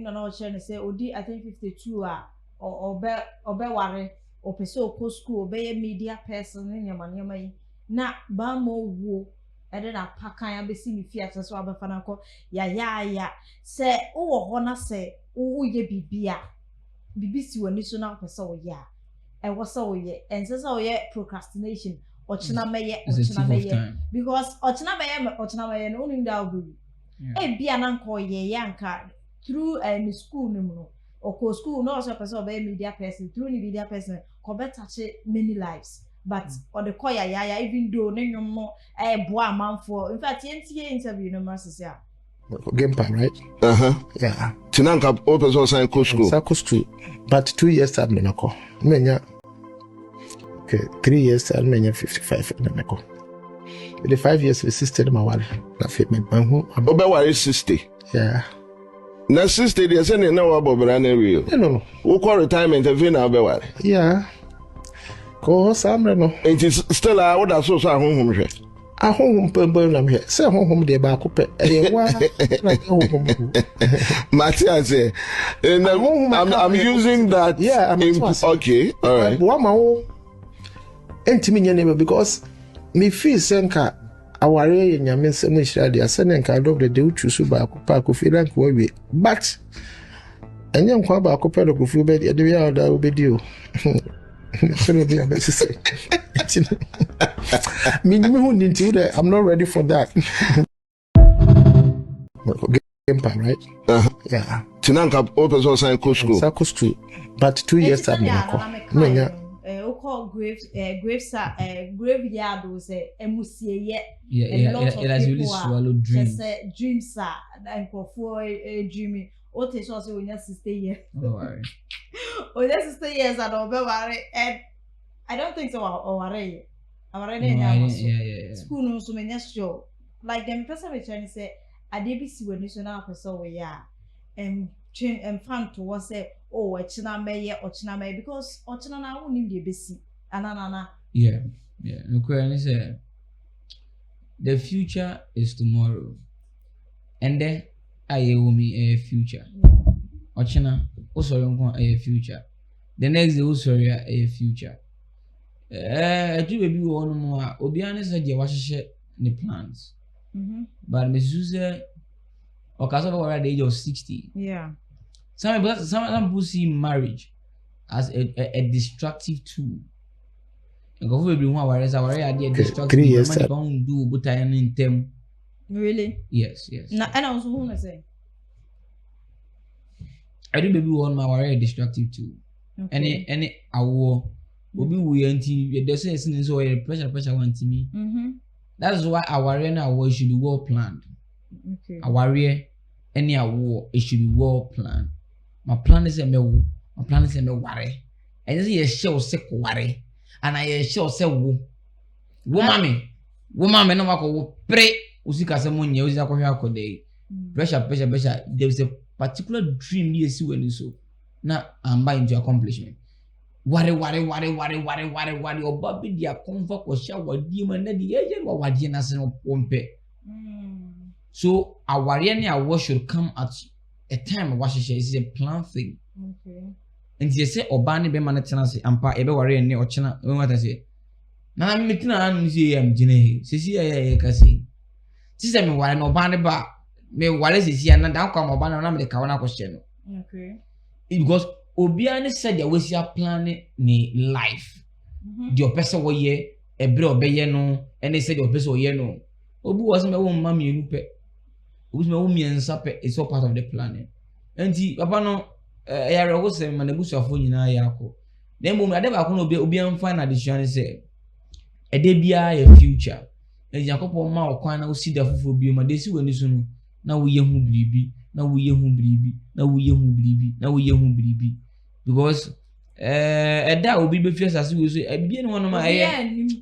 na o share ne say odi I think 52 a obe ware opese okọ school obe media person ne nyama yi na ba mo wo ede na pakan abesi mi fi atso abafa na ko ya se wo ho na se wo ye bibia bibisi woni so na pese wo ya e wo se wo ye ense se wo ye procrastination ochina meye because ochina meye no nim da obu e bia na nko ye yanka through any school nim no okọ school no so pese obe media person through ni media person ko better many lives. But or the koya ya even though no more boa man for in fact NTA interview no mercy yeah game pan right yeah tinanka open so sign coach school to but 2 years time no ko menya okay 3 years time menya 55 na meko the 5 years the sister ma wale na fit me hu obe ware 60 yeah na 60 dey say na wa bobra na real no wo call retirement even na obe ware yeah ko samre no it is still I would so ahonhom hwe ahonhom pembe na me say ahonhom de ba ko pe e wa na ahonhom Matthias I'm using that yeah okay all right wa ma wo entimi nyane because me feel senka aware ye nyame nsem hira de asene nka do de uchusu ba ko pa ko fi rank wo we but enye nkwa ba ko pe do ko fi be de ya da obedi o I'm not ready for that. Game pan right yeah tinanka open so sign coach school but 2 years time menya graveyard was emusie yeah it has really swallowed dreams dreams and for dreaming what is also when your sister here don't worry your sister years and over and I don't think so or already No, I now didn't. Yeah. school no so many sure like them person we trying to say I did be see when you now person we ya train fan to was say oh ochina me ochina me because ochina na won dey besi anana Yeah. No question say the future is tomorrow. And then I will me a future. Ochina also a future. The next day also a future. I do baby one more. Obiane said you wash the plans. But Miss Susan or Casaba at the age of 60. Yeah. Some people see marriage as a destructive tool. And go every one whereas our idea destructive. 3 years. Don't do but I am in them. Really? Yes. Na and I was who say. I do baby one more a destructive tool. Okay. Any our obi we anti there's so pressure one to me. That is why our war should be well planned. Okay. Our any war it should be well planned. My plan is a me worry. And this is show sick worry. And I show say wo mommy no wako pray usika se munye uzi akohwe akode. Pressure. There is a particular dream you see when you so. Na amba into accomplishment. Worry. Or baby dia comfort ko sha wadi man na di eje wa wadi na se no pompe. So our worry and our work should come at a time of what is a plan thing. Okay. And you say Obani be manatena ampa ebe worry and ochina what I say. Na mitina anu say am jine. Sisi ya kasi. Sisi me worry no Obani ba me worry sisi na dan kwa Obani na me de kawana question. Okay. Because Obiani said there was your plan ni life. The person wo ye ebre obeye no and they said the person wo ye no. Obu was me wo mama enu pe. Obu me wo miensa pe it's all part of the plan. Enti papa no yare wo se manabusuafo nyina ya akọ. Na mbom ade ba ko no obi amfa na decision say ede bia ya future. Enti Yakobon ma okwan na osi da fofo bi ma de si wani so no na wo ye hu biribi. Because that will be before as we say be no one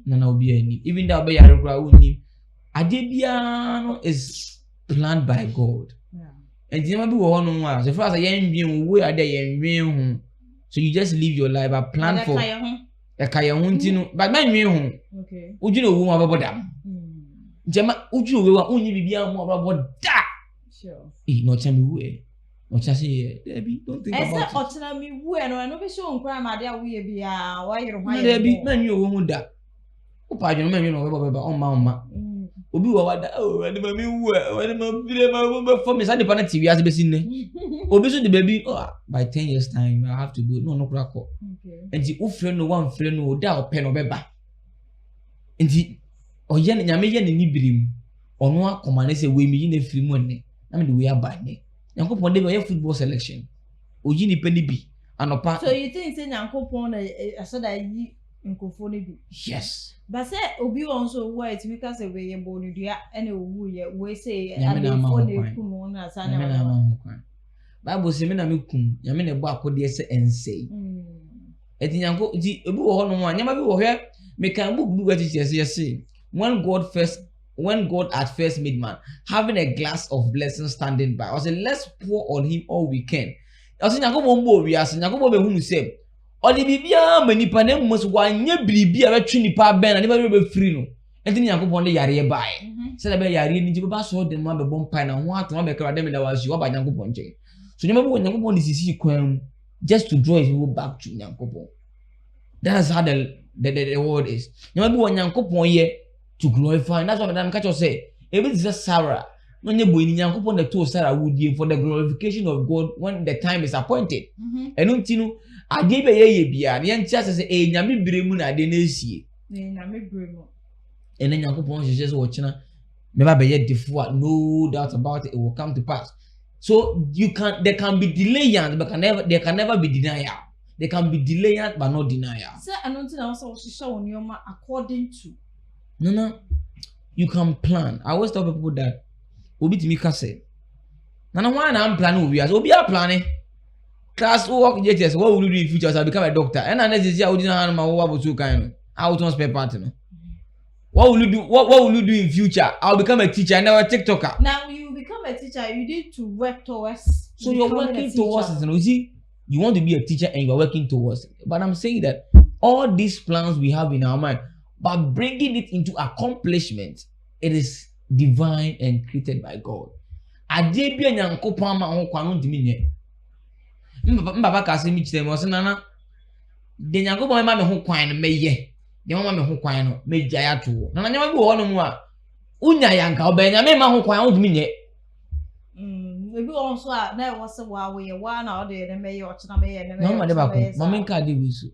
na obi ani even that be yare kra woni adebia is planned by God. And you be wo no wa so far as yen dwin we ade yen dwin hu so you just live your life but plan for e kaya hu ntino but man dwin hu okay uju no wo ma babo jema uju we wa unyi bibia mu babo da sure no tell me we no tell say Debbie don't think about it. Esa ochina mi wu e no be show nkra ma de awu ye bia wa yero hwan Debbie man you wo mu da upa adwene man you no baba oma obi wa wada ade ma mi wu ade ma bile ma for me say the panel TV as be sin ne obi so the baby by 10 years time I have to do no kra ko okay and the ufre no one frɛ no da ope no beba nti oye ne nyame ye ne nibirim ono akoma ne se we mi ne firi mu ne na me the way abane Yakobon dey your football selection oyi ni peni bi anopa. So you think say Yakobon asoda yi nkofo ne bi? Yes. But say obi won so wo it make us we ye bonu dua ene owu ye we say amefo ne ku no na sa na Bible say me na me kum yame na bo akode se ensei. Eti yanko ti obi wo ho no mo anyama bi wo hwe me kan book bi wati say when God at first made man, having a glass of blessing standing by, I said, let's pour on him all we can. I said, Yakobon we are saying, Yakobon be who say, Oli bibia many panem must one ye bibi a trinipa ben and never be free no. And then Yakobon de yare by. Said about yare ni jiba so the man be bon pine and what to make them that was you about Yakobon. So remember when Yakobon is see just to draw his people back to Yakobon. That's how the word is. Remember when Yakobon ye to glorify. That's what Madam Kacho say. Even this Sarah, when you boy Yakobon the two Sarah would give for the glorification of God when the time is appointed. And untinu I gave a ye bia. The answer says a nyami bremu na de nesi. Nyami bremu. And then Yakobon is just watching. Never be yet before. No doubt about it. It will come to pass. So there can be delayance, but there can never be denial. There can be delayance, but not denial. Sir, I don't think I was show on your according to. No. You can plan. I always tell people that Obi Timika said, Nana, why I'm planning we as Obi are planning. Class work JTS, what will you do in future as I become a doctor? And I necessarily I wouldn't have my over to kind of out on spare partner. What will you do? What will you do in future? I'll become a teacher and now a TikToker. Now you become a teacher, you need to work towards. So you're working towards it. You see, you want to be a teacher and you're working towards it. But I'm saying that all these plans we have in our mind, but bringing it into accomplishment, it is divine and created by God. Ade bia nyankopon ma ho kwano ntimi nye. Mbaba ka se mi kire me o se nana de nyankopon ma me ho kwan no meye. De mama me ho kwan no megya ya to. Nana nyama bi wo no mu a unya yanka obenya me ma ho kwan ho ntimi nye. Ebi on so a na wo se wa we wa na o de meye o chena meye na meye. No ma de ba ko. Mama nka de bi so.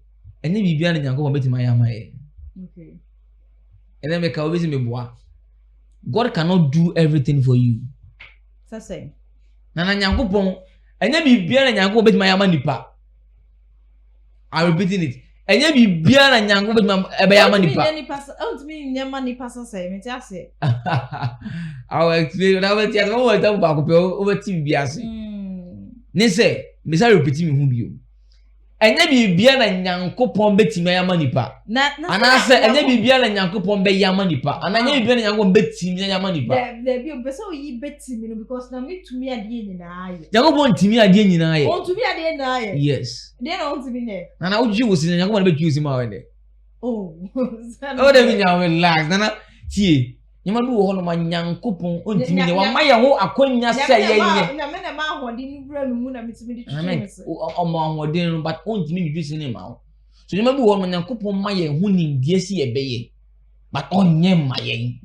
Ene bibia na nyankopon betima ya maye. Okay. And then make a obisi me boa. God cannot do everything for you. Say. Nana nyankopon enye bibia na nyankopon betima ya ma nipa. I'm repeating it. Enye bibia na nyankopon betima ebe ya ma nipa. Say me tell say. I will explain that we tell what talk about over TV bibia say. Ne say, me say repeat me hu bio. Enye bibia na nyankopon betima ya ma nipa. Ana say enye bibia na nyankopon be ya ma nipa. Ana enye bibia na nyankopon betima ya ma nipa. There be be say oyi betimi no because na me tumi ade nyina aye. Nyankopon timi ade nyina aye. On tumi ade nyina aye. Yes. Dey na on tumi ne. Nana uji wo sin nyankopon be twi ma we. Oh. Oh, dey nya relax. Nana tie. Nyama du wo ho no ma nyankopon ontimi ne wa ma ye ho akonya se ye nye. Na me na ma ahode ni bra me mu na metimi di twi se. O ma ahode no but ontimi mi dwi sin ma ho. So nyama du wo no nyankopon ma ye ho nimdie si ye beye. But onye ma ye.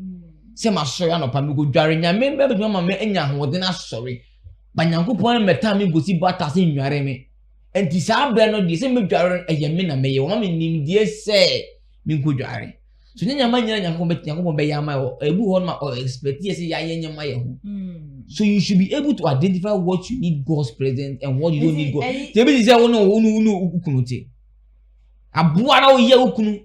Se ma so ya no pa mi go dware nyame be be ma me enya ahode na sorry. Ba nyankopon meta mi go si bata se nware me. Enti sa bra no de se me dware eye me na me ye. Wo ma me nimdie se mi go dware. So nyama nyina nyankopon be yama ebu ho ma expect say ya nyama ye ho. So you should be able to identify what you need God's presence and what you don't need God. They be say unu ukunu te. Aboa na o ye ukunu.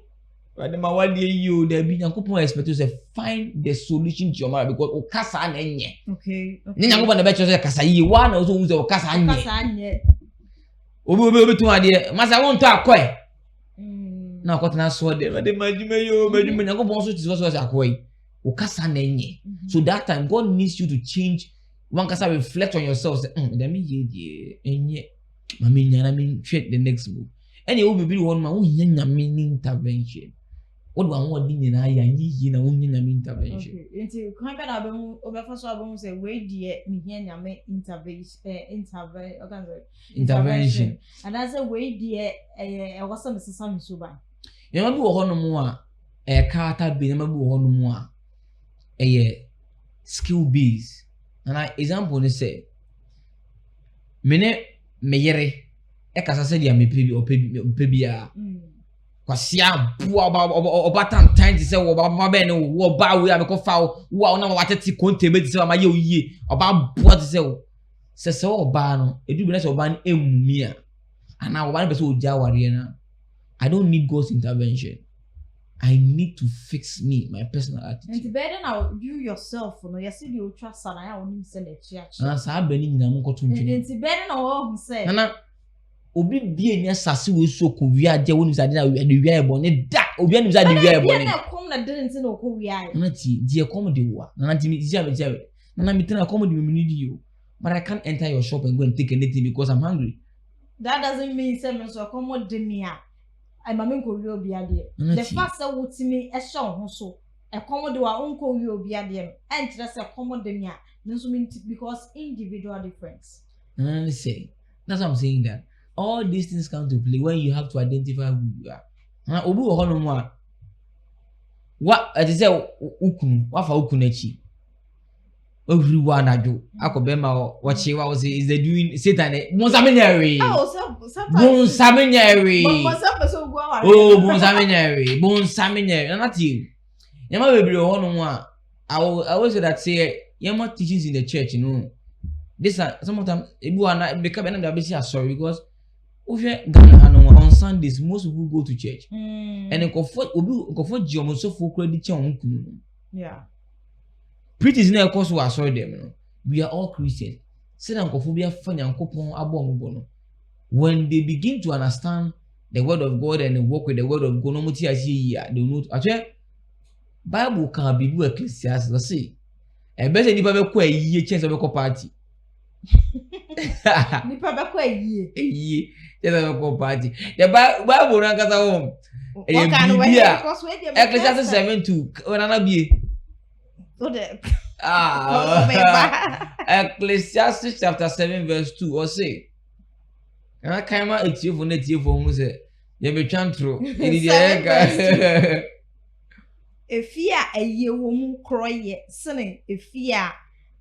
But ma wa dey you there be nyankopon expect you say find the solution to your matter because o kasa na enye. Okay. Nyankopon na be cho say kasa yi wa na so say o kasa anye. Kasa anye. Obi tu ade masa won to akoy. Na kwatena so de majime nyankopon so tisi so akoy o kasa na enye. So that time God needs you to change. One kasa reflect on yourself say let me ye die enye mama nyana me treat the next move. Any will be one man who nyame intervention. What do I want din na ya yi na who nyame intervention. Okay. Enti kan be na be mu obefa so abon say we die me hia nyame intervention. And as a we die e was some sesam so ban. Nyama bi wo ho no mu a kata bi nyama bi wo ho no mu a skill based. And an example ne say me yere kasa se dia me pebi a kwasia bua oba tan time ti se wo ba be ne wo ba we a be ko fa wo na wa tete konte be ti se ma ye oyiye oba bua ti se wo se wo ba no edu bi na se oba na emumi a ana oba na be se oja ware na. I don't need God's intervention. I need to fix me, my personal attitude. And better now you yourself, no, you see the ultra son, I only send a church. And as I been in a monk to me. It's better now who say, Nana, Obi be in your sassy with so cool. We are the ones that are the wear bonnet. That Obi is at the wear bonnet. I come that didn't know who we are. Nanati, dear comedy war. Nanati, Nana, me tell a comedy we need you. But I can't enter your shop and go and take anything because I'm hungry. That doesn't mean seven so come de me. I'm a minko will be a dear. The faster would see me a show so. A commodore uncle will be a dear. And just a common demia. Because individual difference. And say that's what I'm saying that all these things come to play when you have to identify who you are. And Obu Honoma. What I say ukun, what for ukunechi? Everyone I do. Akobema what she was is they doing Satan Monsaminary. Bon Saminary. Oh, bon Saminary. And not you. Yama baby one. I always say that say Yama teachings in the church, you know. This sometimes Ebu and become another sorry because Ghana on Sundays most people go to church. And a comfort Jom so for credit. Yeah. Pretty is not a course who are sorry them, you know. We are all Christians. Phobia funny and coupon abono. When they begin to understand the word of God and work with the word of God, no matter they will not actually Bible can be do Ecclesiastes. Let's see. And better nipa be kwa yie chance be party. Nipa be kwa yie. Yie. Chance be party. The Bible na kasa home. Ecclesiastes 7:2. Onana bie. Ecclesiastes chapter 7 verse 2 or say. I came out at you for net year for who say. You be chantro. Efia eye wo mu kro ye sene efia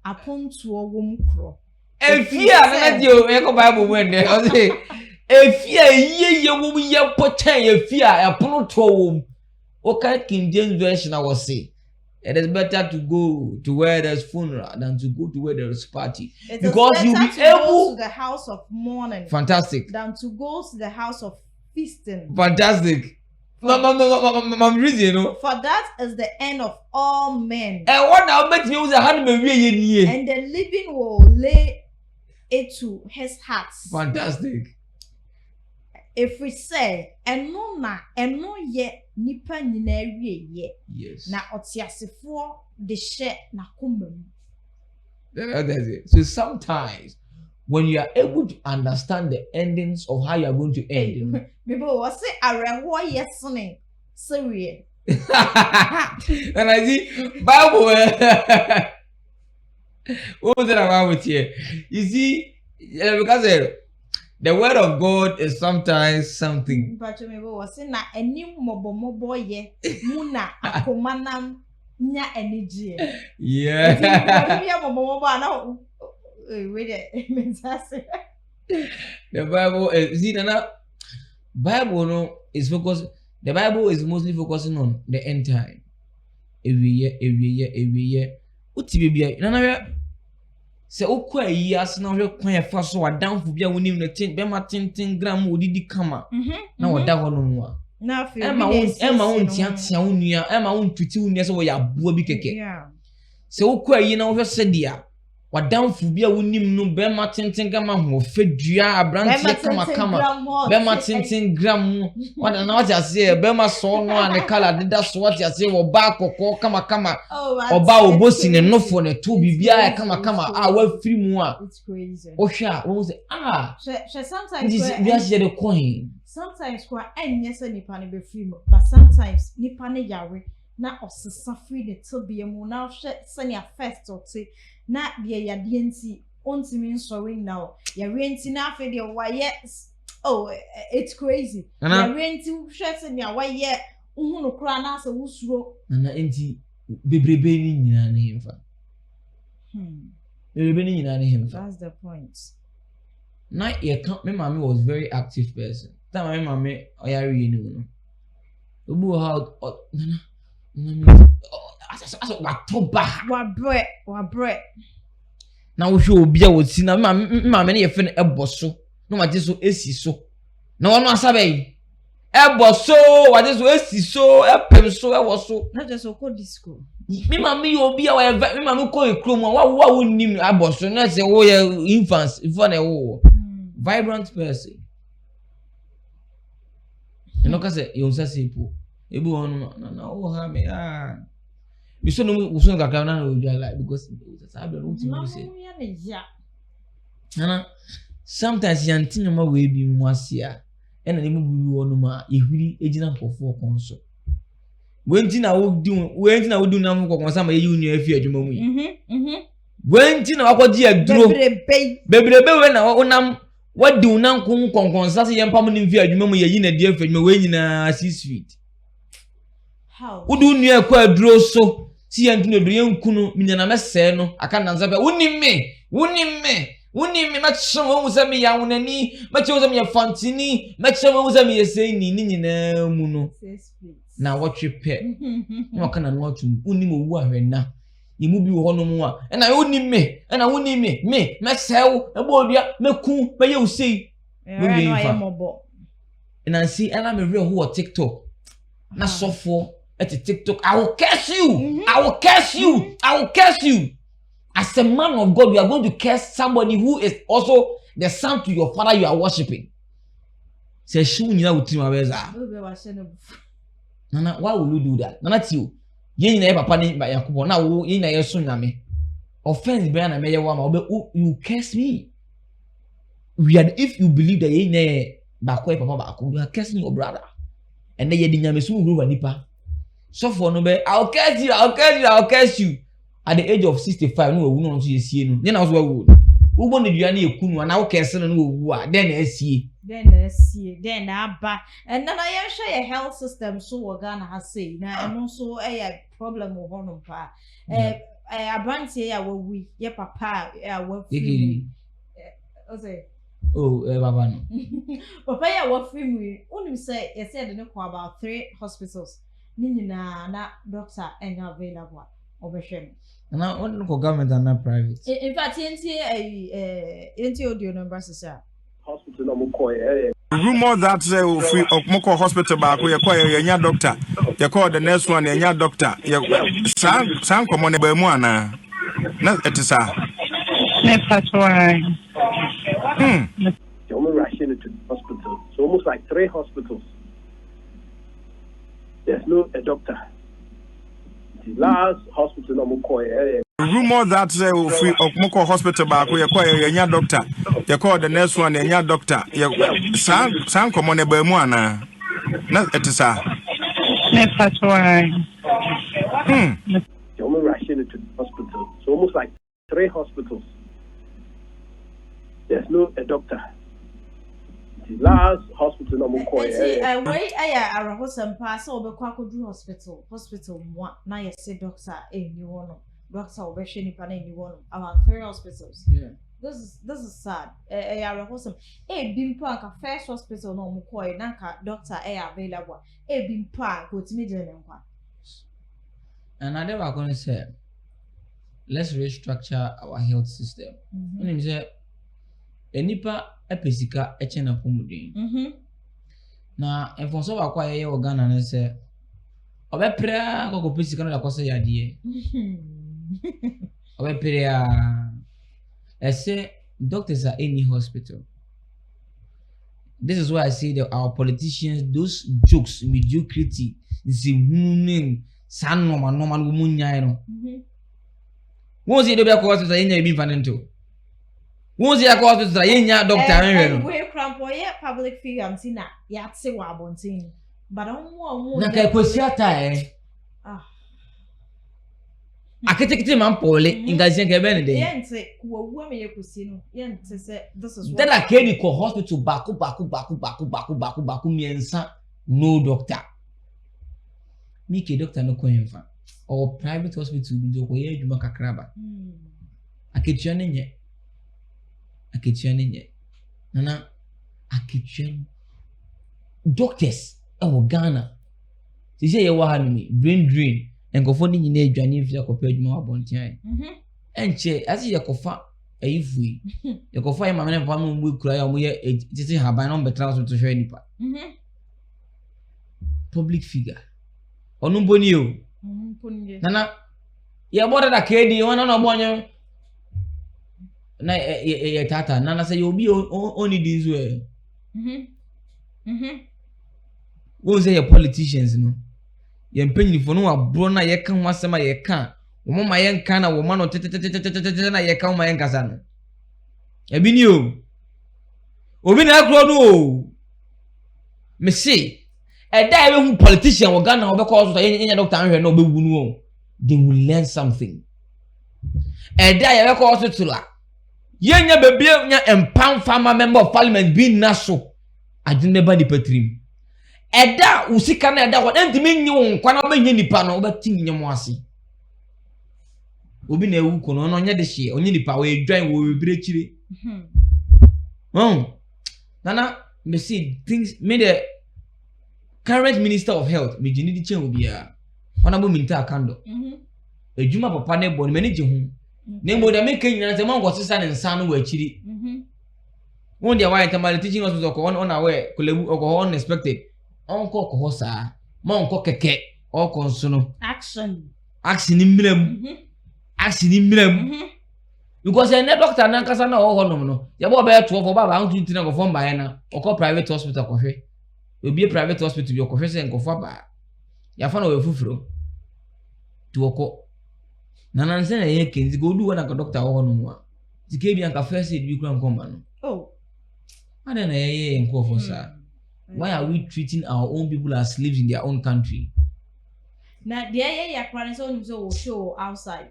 aponto wo mu kro efia na dio e ko Bible when there o say efia ye wo mu ye potan efia aponto wo okay King James version I was say it is better to go to where there's funeral than to go to where there's party because you'll be able to the house of mourning fantastic than to go to the house of feasting fantastic. I'm reading, you know. For that is the end of all men. And what now makes me use a hand me and the living will lay it to his heart. Fantastic. If we say and no ye nipa nyina wie ye. Yes. Na otiasefo de she na kumbam. That's it. So sometimes when you are able to understand the endings of how you are going to end. Maybe we say arewo yesene serious. And I see Bible. What was it about with here? You see, because the word of God is sometimes something. But maybe we say na eni mobo ye muna akomanam nya energy. Yeah. The Bible is Bible no is focused. The Bible is mostly focusing on the end time. Every year. Uti baby, nana se okwa yi ase na hwe kwan e fa so wadanfo bia wonim na tin be ma tintin gram odidi kama na wada ho no mu a na fe ema won tiatia wonua ema won tuti wonua se wo ya boa bi keke se okwa yi na hwe se dia wadanfo bia wonim no be ma tintin gama ho fedua abrantie kama be ma tintin gram wada na wati ase be ma so no ane kala deda so wati ase wo ba kokko kama oba obosi ne nofo ne to bibia e kama a wa firi mu a it's crazy o hwa wo say sometimes we are the coin sometimes kwa enye se nipa ne be free but sometimes nipa ne yare na osesa free the to be mu na hwe se ne first or say na de ya de nti ontimi nsowe now ya renti na afi de wa yes it's crazy ya renti hwe se ne wa ye uhunu kra na se wusuro na enti bebrebe ni nyina ne hemfa bebrebe ni nyina ne hemfa that's the point na ye my mommy was very active person that my mommy oyare ni no obu how nana wa bre na wo hwe obi a woti na mama ne ye fe no eboso no ma je so esi so na wono asabe eboso wa je so esi so epem so e wo so na je so ko disco mi mama ye obi a wa mi mama ko ekrom wa wonim aboso na se wo ye infants ifo na wo vibrant person eno ka se yo nsa sepo ebu hono na wo ha me you so no uso kakra na no like because sabe no ultimate say nana sometimes yantin ma we bi mu asia e na mu bi wo no ma ehwiri ejina nkofo konso wenti na wo du na mu kokonsa ma ye unu afi adwuma mu yi wenti na wakoji aduro bebrebe we na onam wadi unan kun konkonsa se yempam ni mfi adwuma mu ye yi na die afi adwuma we nyina 6 feet how udu nu e kwa aduro so si yantu no dure nkunu minyana mese no aka nanza be woni me ma chemo wo me ya wonani ma chemo me ya fantini ma chemo wo me ya sei ni nyina mu no na wotwepe no aka na no atu woni mo wu ahwena yimu bi wo no mu a na woni me mesew e bo odua meku me ya usei we no ayemobo na si ana me real who TikTok na sofo at TikTok, I will curse you. I will curse you. I will curse you. As a man of God, you are going to curse somebody who is also the son to your father you are worshiping. Say, Nana, why will you do that? Nana, you yen na papa ni Yakobo na wo yen na yeso nyame offense be na me ye wa ma you curse me if you believe that yen na ba ko papa ba ko you are cursing your brother and then ye di nyame so group nipa so for no be I'll curse you at the age of 65 no wu no so yesie no yen na so wu ugbo ne dua na ekunu na wo curse no wu a then na asie then aba and na ya hwe your health system so wo Ghana ha say na eno so problem wo hono pa abrantie ya wawi ye papa ya wafi ose baba no papa ya wafi mu unim say you said no for about 3 hospitals nyina na doctor and available obehwe na on ko government and not private in fact enti audio number sisa hospital no mo rumor that say free moko hospital back we call your doctor you call the next one your doctor you san komo ne ba mu ana na etisa that's why you only rushing into the hospital so almost like 3 hospitals there's no a doctor the last hospital no mo rumor that say free moko hospital back we call your doctor you call the next one your doctor you san komo ne ba mu ana na etisa that's why you only rushing into the hospital so almost like 3 hospitals there's no a doctor the last hospital no mo wait aya arahosam pa so obekwa kodu hospital mo na yesi doctor eni wono doctor obehwe nipa na eni wono about 3 hospitals this is sad arahosam bimpo anka first hospital no mo koy na ka doctor available bimpo ko timi de ne nkwa and I never going to say let's restructure our health system when say enipa epesika echena pomuden na enfonso ba kwa ye Ghana na se obeprea ko pesika no da kwose yade obeprea ese doctors are in the hospital. This is why I say that our politicians, those jokes, mediocrity, zimuning san normal gumunya no won't see the be hospital yenya bi fanento won't see hospital yenya doctor no we crampo ye public figure am tina ya tse wa abontin but on na kai kwesi ata aketekete man pole ingazien ke be ne de yente wo me ye kwesi no yente se this is what that kedi ko hospital baku miensa no doctor Mike doctor no koyenfa or private hospital bi do ko ye adwuma kakraba aketua ne nye nana aketua doctors e Ghana ti say ye wa ha no brain drain enkofo ni nyina adwane fi akopɛ adwuma wa bontian enche asi yakofa ayifui yakofa ye mamene papa no mbu kura ya mo ye titi haban no betra so to hwe nipa public figure onu boni o nana ye boda da kedi wona no bonyo na ye tata nana say obi oni dinzo wo say ye politicians no ye mpanyinfo no abro na ye ka ho asema ye ka wo mama ye nka na wo ma no tete na ye ka wo ma ye nkasa no ebi ni o obi na akro no o me say eda e hu politician wo Ghana obekọ so ye doctor anhwe na obewu no o they will learn something eda ye bekọ so la ye nya bebie nya empower farmer member of parliament bi naso adwene ba ni patrim eda usika na eda wa ntimi nyi wo nkwa na obenye nipa no obati nyemo ase obi na ewu kono no nya de hye onye nipa we dwan wo bebire chire nana me see things me the current minister of health me jini di chen obi a honorable Minta Akando ejuma papa ne bo ne mani je hu ne mo da me kan nyina se man go sesa ne nsan no wa chiri won dia why tamale teaching hospital ko on aware kolebu ko unexpected onko ko hosa ma onko keke oko nso no action ni mmiram because any doctor na kasa na ho no no ye bo be to for baba antu ntina go fo mbaye na oko private hospital ko hwe obi private hospital bi ko hwe se nko fo ba ya fa na we fufuro to woko na nanse na ye kenzi go do na ka doctor wo no mu a tike bi anka first aid bi kura nkoma no oh ada na ye nkofo sa why are we treating our own people as slaves in their own country na dia ye ya kura so nim so show outside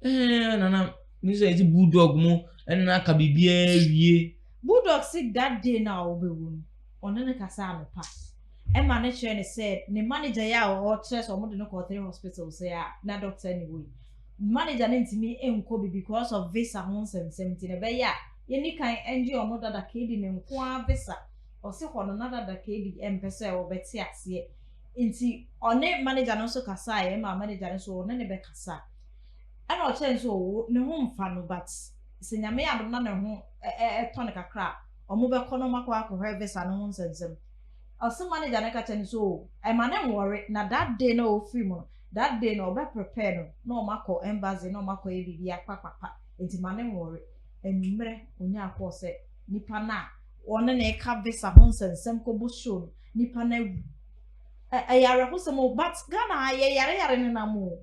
nana mi say it's bulldog mu na ka bibia wie bulldog sit that day na obewu ono ne kasa amepa Emma ne chere ne said ne manager ya o stress o mo de no ko 3 hospital say na doctor anyway manager ne ntimi enko bi because of visa 170 ne be ya ye ni kan enje o no dada kedi ne nko a visa o se ho no na dada kedi empese o beti ase nti one manager no so kasa ya ma manager ne so ne be kasa ana o chere so ne ho mfa no but se nyame ya do na ne ho ton kakra o mo be kono makwa ko visa no 170 also manager na kacha ni so I man worry na that day no free mo that day no be prepare no mako embassy no mako e bibia papa enti man worry enumre onya akọ se nipa na one na e ka visa ho nsensem ko bo show nipa na ayare ho se mo but Ghana ye yare ne na mo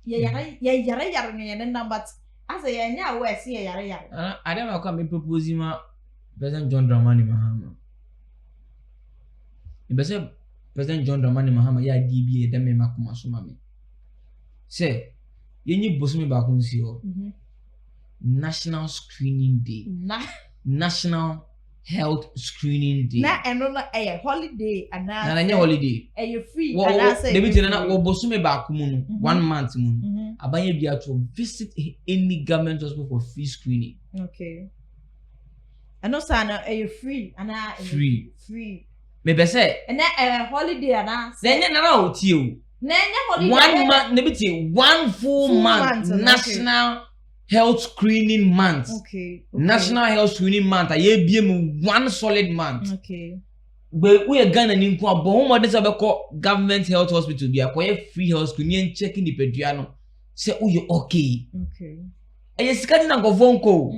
ye yare ne na but as ye nya we se ye yare adam akọ me propose ma President John Dramani Mahama Ibese President John Dramani Mahama ya DBA da me makoma so mame. Say, yenyi bosome ba ko nsi ho. National Screening Day. National Health Screening Day. Na eno na holiday ana. Na nya holiday. Free ana say. Debi tena na wo bosome ba ko mu no 1 month mu. Abanye bia to visit any government hospital for free screening. Okay. Ano sana free ana free. Me be say na holiday ana say na na o tie o na holiday 1 month na be tie 1 full month national health screening month. Okay. National health screening month aye bie mu 1 solid month. Okay. But we Ghana ni nko abo mo de say be call government health hospital bia koye free health screening and checking the pedua no say you okay. Eye sika na go vonko.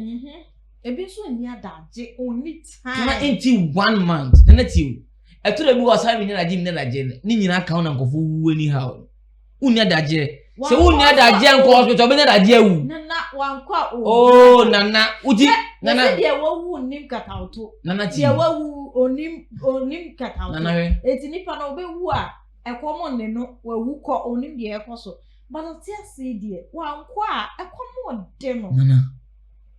Ebi so ni adaje only time. Na into 1 month na tie Etule bi wasa mi na jim na je ni nyina ka na nkofo wu ani ha uni adaje se uni adaje nko hospital be na adaje wu na wankwa oh nana uji nana de wawu nim katauto nana ti de wawu onim katauto nana we eti nipa na obewu a ekomo ne no wawu ko onim de ekoso but oti ase de wankwa ekomo de no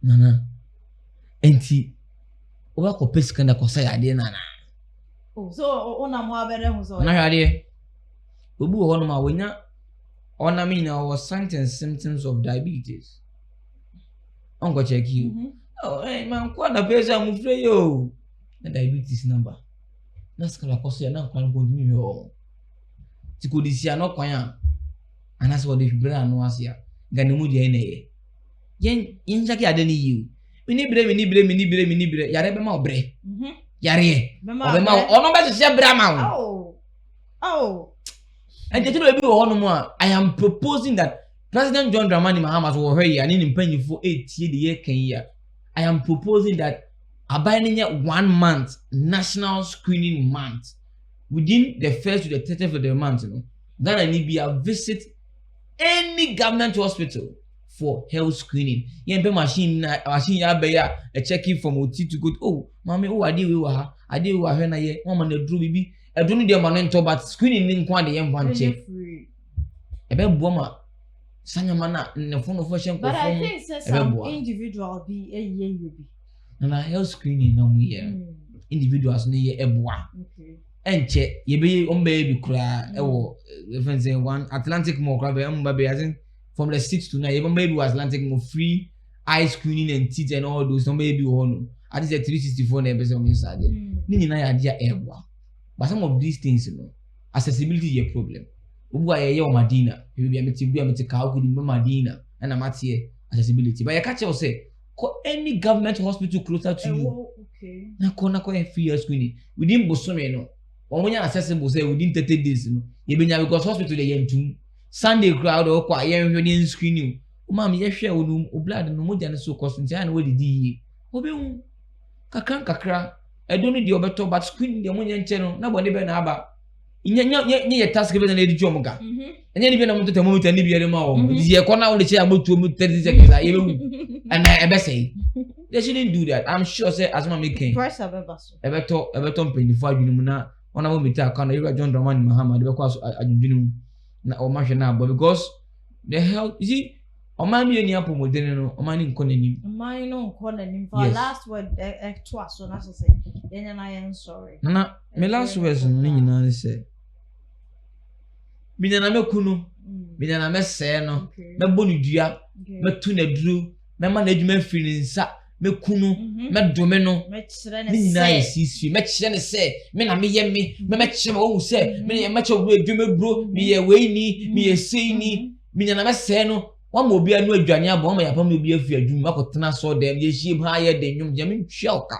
nana enti oba ko pesika na ko say ade nana. Oh, so ona mo abere hu so. Na hwade. Obu ho no ma wonya ona me na was signs and symptoms of diabetes. Ongo check you. Oh, man kwa na pesa mu free yo. Na diabetes number. Na skala ko so na kwa no mi yo. Ti ko disia no kwan a. Ana so de fibra no asia. Gane mu de na ye. Yen jaki ade ni you. Mini bre yare be ma obre. Yare obema ono be se bra ma oh and the thing we be ho no mo I am proposing that President John Dramani Mahama so wo hwe ya ni mpanyifo etie de ye kan ya I am proposing that abanye 1 month national screening month within the first to the 30th of the month you know Ghana ni be a visit any government hospital for health screening. Yen be machine ya be ya a checking from OT to go oh mama oh ade we wa ha ade we wa hwe na ye mama na dru bibi edru de ma no nto but screening ni nko ade ye mfa nche e be bo ma sanyama na ne fo no fo hye nko but I think some individual be you be na health screening no mu ye individuals no ye eboa enche ye be on be bi kura e wo even say one Atlantic mo kura be mba be as from the 6 to 9 even maybe was Atlantic more free eye screening and teeth and all those no maybe one at least 364 na episode on inside ni nyina ya dia eboa but some of these things you know accessibility is a problem obu aye o madina bi ameti ka okudi madina na matie accessibility but you catch you say any government hospital closer to you okay na ko free screening within bosome no omunya accessible say within 30 days no ye benya because hospital dey yentum Sunday crowd or kwa yen hwe screening o ma me ye hwe onum o blood no moja ne so cost ntia na we didi obehu kakra edo no de obeto but screening de monye nche no na bone be na aba Nye task be na edi jomo ga. Enye ni be na mo to mo tani bi ere ma o. Ye ko na o le che amotu mo 30 seconds a ye be and I be say. They shouldn't do that. I'm sure say as ma making. Price abebaso. Ebeto 24 adwunu mu na ona mo meta aka na John Dramani Muhammad be kwa so adwunu mu na o ma hwe na abo because the health you see Oman mi ni apomodene no oman ni nko nanim. Oman no nko nanim for last word to us so na so say yenya na yen sorry. Na me last words no nyina ni say. Minya na mekunu. Minya na mese no. Me bonu dua, me tu na duru, me ma na adwuma firi nsa, me kunu, me dome no. Me kire ne say. Sisi, me kire ne say, me na me ye me kire me wo say, me me che wo adwuma bro, me ye we ni, me ye sei ni, minya na mese no. One will be a new Jania bomb, my family be a few Jumacotana saw them, ye sheep higher than young Jamin Shelka.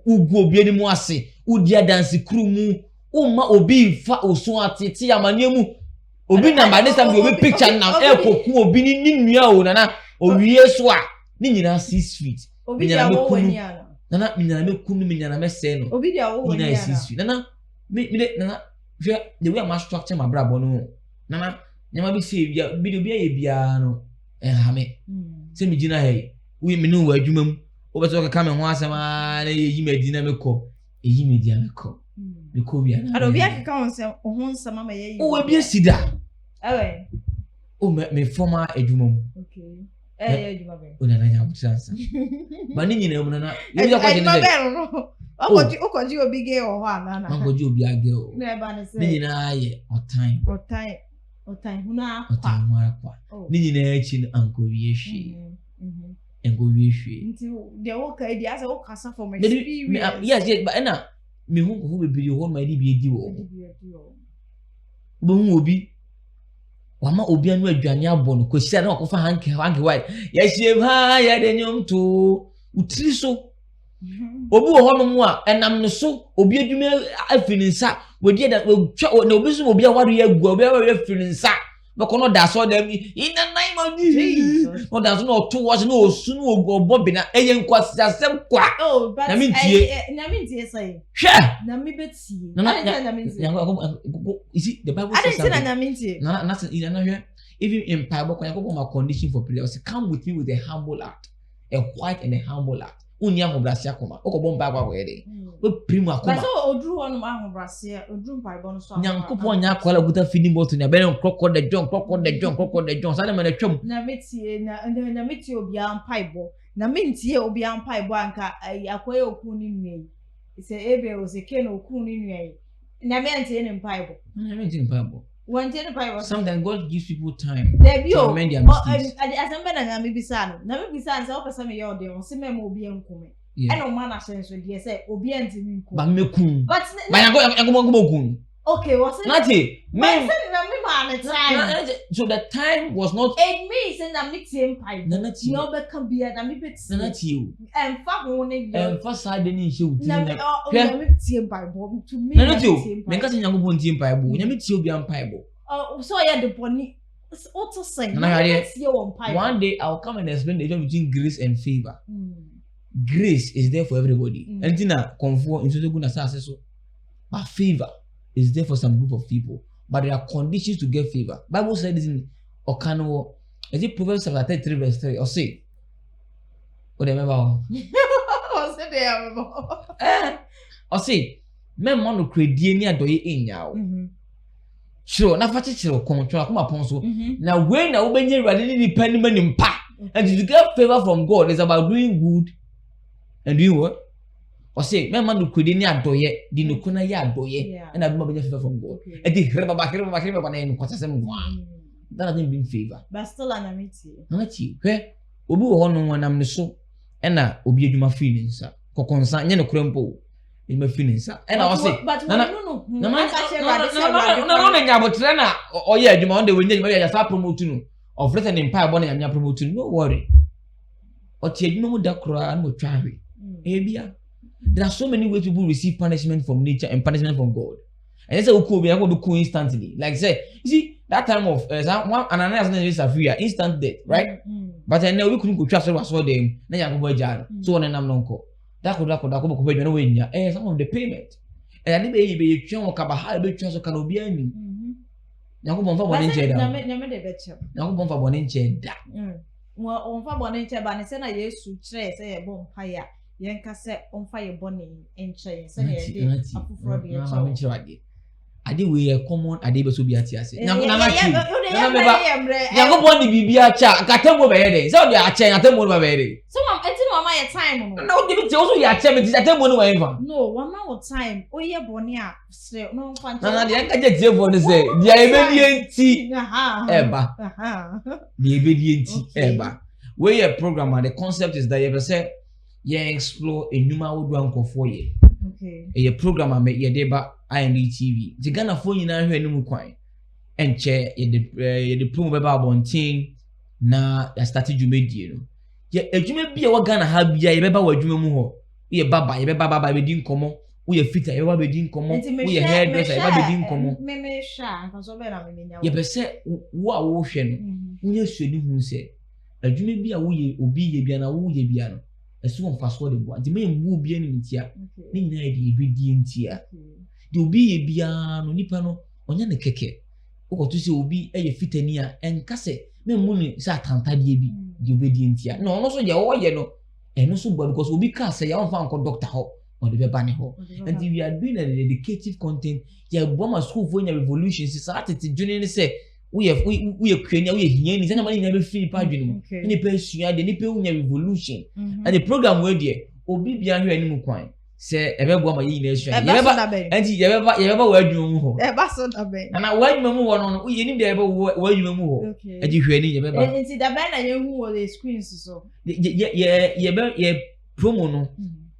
Ugo be any more say, Udia dance crew moo, Uma obi fa o so atiti amanemu. Obi na ba this time we picture now, Elko, who obi ni ya nana, or yeso, Nina 6 feet. Obi ya Nana, Mina kunu, Mina Messeno, Obi ya 6 feet. Nana, Nana, the way I must structure my brabono. Nana. Nyama bi se bi bia ye bia no ha me se mi gina he we me no adwuma mu obeto ka me ho asema na ye yi medina me ko eyi media me ko bia na ado bia ka won se ho nsama ma ye yi o bia sida ewe o me former adwuma mu okay adwuma be o na nya butansa ba ni nyina mu na ye bia kwa je ne okoji obi ge o ho ana okoji obi age o na ba ne se ni nyina ye otan huna kwa ni nyina echi no ankowie hwe ankowie hwe nti de wo ka di asa wo kasa from experience yes but na me hu ko bebiri ho ma di bi edi wo bo hu obi wama obi anu adwane abo no ko sia na okofa hanke wai ya hie ha ya de nyom to utiri so obi wo hono mu a enam ne so obi adwuma afini nsa wodi da twa na obi so obi a wado ya gu obi a wado afini nsa beko no da so dem in the name of Jesus no da so no to was no osu no obobi na eye nkwa sasem kwa na mintie say hwe na mi betie na mintie you see the Bible says something na mintie na hwe even in Bible kwa yakobon my condition for prayer say come with me with a humble heart a quiet and a humble heart unya ahobrase akoma okobon Bible we dey we primo akoma but so oduru hono ahobrase oduru Bible no so nyankopon nya akwala guta feeding bottle nya bere krokod the John sale man atwam na metie obi an Bible na mentie obi an Bible anka akoye oku ni nwe se ebe o se ken oku ni nwe na mentie ni Bible Wanted Bible. Sometimes God gives people time to amend their mistakes. As I'm better than me so person me your day on see me obi enkume. And no man assenso dey say obi ntimi nkume. Ba mekun. But yago okay, what's it? Nati. Me man time. So the time was not it means na me tie mpai. Nati. You be can be na me beti. Nati. En fa ho ne. En fa sa de ni hye uti na. Na me tie mpai bo to me. Nati. Me ka se nyango bo tie mpai bo. Nya me tie obi mpai bo. So yeah the boni auto say. One day I'll come and explain the difference between grace and favor. Grace is there for everybody. Anything that comfort into the good assess so. But favor is there for some group of people. But there are conditions to get favor. Bible said this in Okano. Is it Proverbs chapter 33 verse 3? Or say? What remember? Or say they are or say, men want to create DNA do ye in yaw. Sure, na fachi chiro control akoma ponso. Now when na ubenye ready ni depend man impa. And to get favor from God is about doing good and doing what? Or say, men man to create DNA do ye, di no kuna ya do ye, and I be favor from God. And the reba na en kwasasem wa. That doesn't bring favor. But still anamiti. Anamiti. Hwe obi wo hono wanam ne so na obi adwuma feelings a kokonsa nye ne krempo ma feelings a na o say no nya botre na oye adwuma on the we nya ya sa promote no of written in pie bona nya promote no worry o ti adwuma mu da kura na otwa hwe ebia there are so many ways people receive punishment from nature and punishment from God. And they say obi I go do instantly like say you see that time of one Ananias na Safira instant death right but I know we couldn't go trust what saw them na yango boy jar so one nam nonko that could go no we nya some of the payment ade be twa wo kaba ha be twa so kana obi ani Yakobon fa bone nche da nyame de beche Yakobon fa bone nche da on fa bone nche ba ne se na Yesu kire se ye bom pa ya ye nka se on fa ye bone nche se na ye de afufro de ye che ade we common ade be so bi ati ase na Yakobon ni bibia cha katembo be ye de so de ache katembo be ye de so mam enti no ma ye time no na o de bi te o so ya ache me katembo no wa eva no wa ma wo time o ye bone a se no fa nche na de nka je tie bone se dia ebe die enti eba dia ebe die enti eba we your program and the concept is that you say you explore enuma wo do ankofo ye a program am ye dey ba INDTV the Ghana phone nyina hwe enum kwan enche ye de promo be ba abontin na ya start dwumedie no ye adwuma bia wo Ghana ha bia ye be ba wadwuma mu ho ye baba ye be baba be di nkomo wo ye fita ye ba be di nkomo wo ye hairdresser ye ba be di nkomo me sha nka so be na me nya ye be se wo a wo hwe no wo ye suani hu se adwuma bia wo ye obi ye bia na wo ye bia no esu on faso de bo anti me mbu obi ani ntia ni nyina ye de ebedi ntia de obi ye bia no nipa no onya ne keke okoto se obi eye fitani a enka se me mu ni se atantade bi de obedi ntia no no so ye wo ye no eno so bo because obi ka se ya on fa nko doctor ho or de be ba ne ho and we are doing a dedicated content ya bo ma school for nya revolution si sa atete dwene ne se we kwani we hiani se na mani nya be free pa dwene mu ni pe sua de ni pe nya revolution and the program we de obi bia hwe ani mu kwan se ebe bo ma yi na sua ye ba anti ye ba wa adwuma mu ho e ba so da be na wa adwuma mu ho no ye ni de ebe wa adwuma mu ho e di hwe ni ye ba anti da be na ye hu wo the screens so ye promo no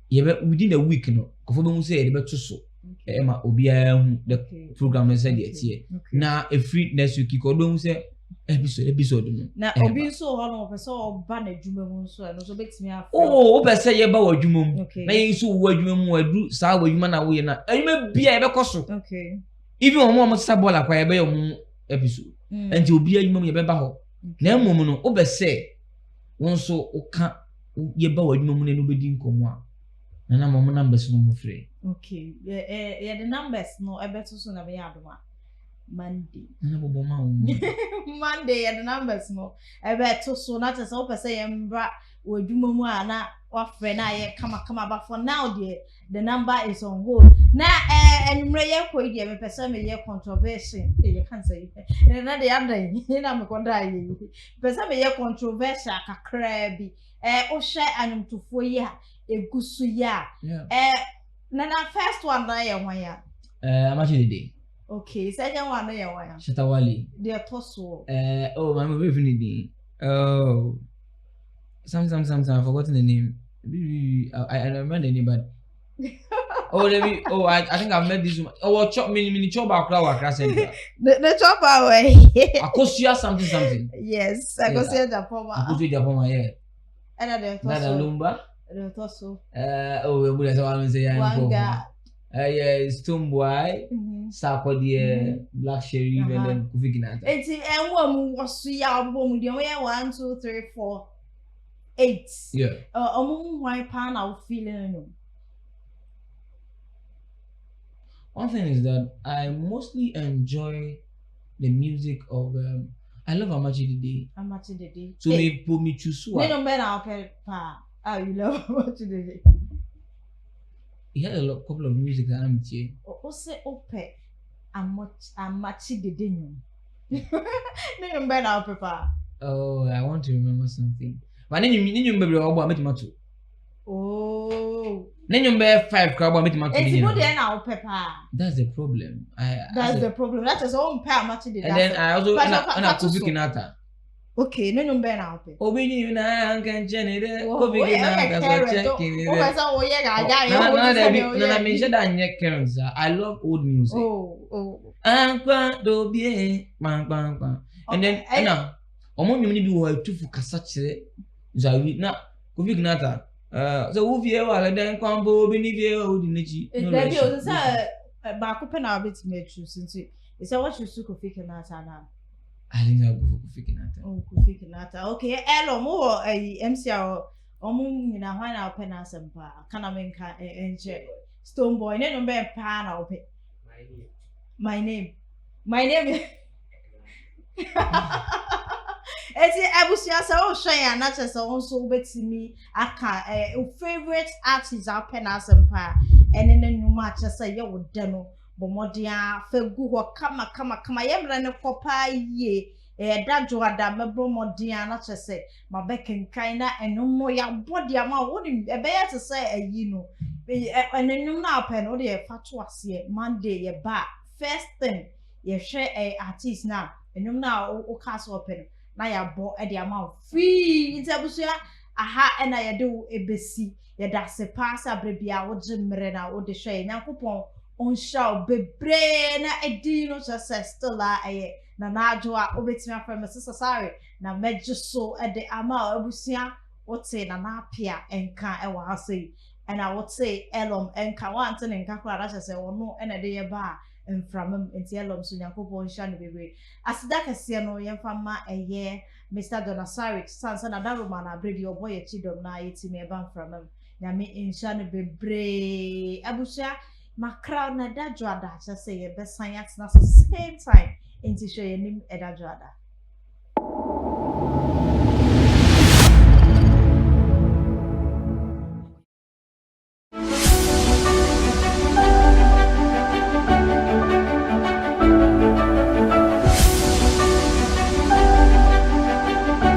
ye be within a week no kofo be mu se ye de be to so e ma obi a hu the program no se de tie na a free next week ko do mu se episode no na obi so ho no pese oba na adwuma mu so no so betimi afa o pese ye ba wadwuma mu na ye so wadwuma mu adu sa wadwuma na wo ye na adwuma bia ye be koso even omo sa bola kwa ye be mu episode enti obi adwuma mu ye be ba ho na emom no o pese won so o ka ye ba wadwuma mu na no bedi nkomo a na mom numbers no mu free ye the numbers no e beto so na be ya adoma Monday. Monday and the numbers no. I bet to so not as open say embra we do mu na wa friend na come but for now the number is on hold. Na and me ko ide me person me ye controversy. You can say na the other na me konda yi. Person me ye controversy kakra bi. O share anum to fo ye egusu ya. Na first one na ye hwan ya. Amachide. Okay, second one no one. Shatawali. They are tosso. Oh, I'm very funny. Oh, some. I've forgotten the name. I remember the name, but I think I've met this woman. Oh, chop mini chop akra center. The chop away. Akosia something. Yes, Akosia Japoma. Akosia Japoma, yeah. And the tosso. Nada lumba. The tosso. Oh, we say Wanga. Yeah, Stone Boy, Sarkodie, Black Sherry, and then Kufikinata. It's and one was so ya boom, the way 1, 2, 3, 4, 8. Yeah. Why pan out feeling. One thing is that I mostly enjoy the music of I love Amachi the Day. So me put me choose one. No better okay pa. You love Amachi the Day. He had a couple of music that I'm here. Say ope Amachi the Day. No better papa. Oh, I want to remember something. But then you remember about Metimato. Oh. Then you remember 5 crab about Metimato. It's good now, Peppa. That's the problem. That's the problem. That is all pair Amachi the Day. And then I also Kufikinata. Okay, no better now. Obi ni na can Jenny Kufikinata checking it. No, I mean, I love old music. Oh. And then, Omo nyumni bi wo atufu kasa kire zawi na Kufikinata so wo vie wa den kwambo obi ni vie o di nechi no le bi o say ba ko pe na bit me tru since e say what you su Kufikinata na I think I go for Kufikinata. Oh, Kufikinata. Okay, elo mo MCR omo nyina hwan na pe na asempa kana menka enche Stone Boy, no be pa na ope. My name is Eti abusia se o hwen ya na chese o nso obetimi aka o favorite artist apen asempa ene ne nwuma chese ye wo de no bomodia fagu ho kama yemre ne kopa yie dajo ada mebo modia na chese mabekenkan na enum no ya body ama wo ni ebeye te se ayi no enum na apen o de fato ase Monday ye ba first thing ye hwe artist na enum na o cast open na ya bo e de ama free ntabusia aha na ye de wo ebesi ye da se pass abrebia wo gimre na wo de hwe nyankopon on show bebre na edi no so still na najo a obetimi afrem sister sorry na meje so e de ama abusia wote na apia enka e wa asei and I would say elom enka want ne nka kra da se wono e na de ye ba mframam enti elom so nyankopon hwa ne bebre asida kese no yemfama eye Mr. Donasari sansa na daruma na bredi oboye chidom na yetimi eba mframam na me insha ne bebre abusia makra na dadjo ada say ye besan yat na same time enti show ye nim edadjo ada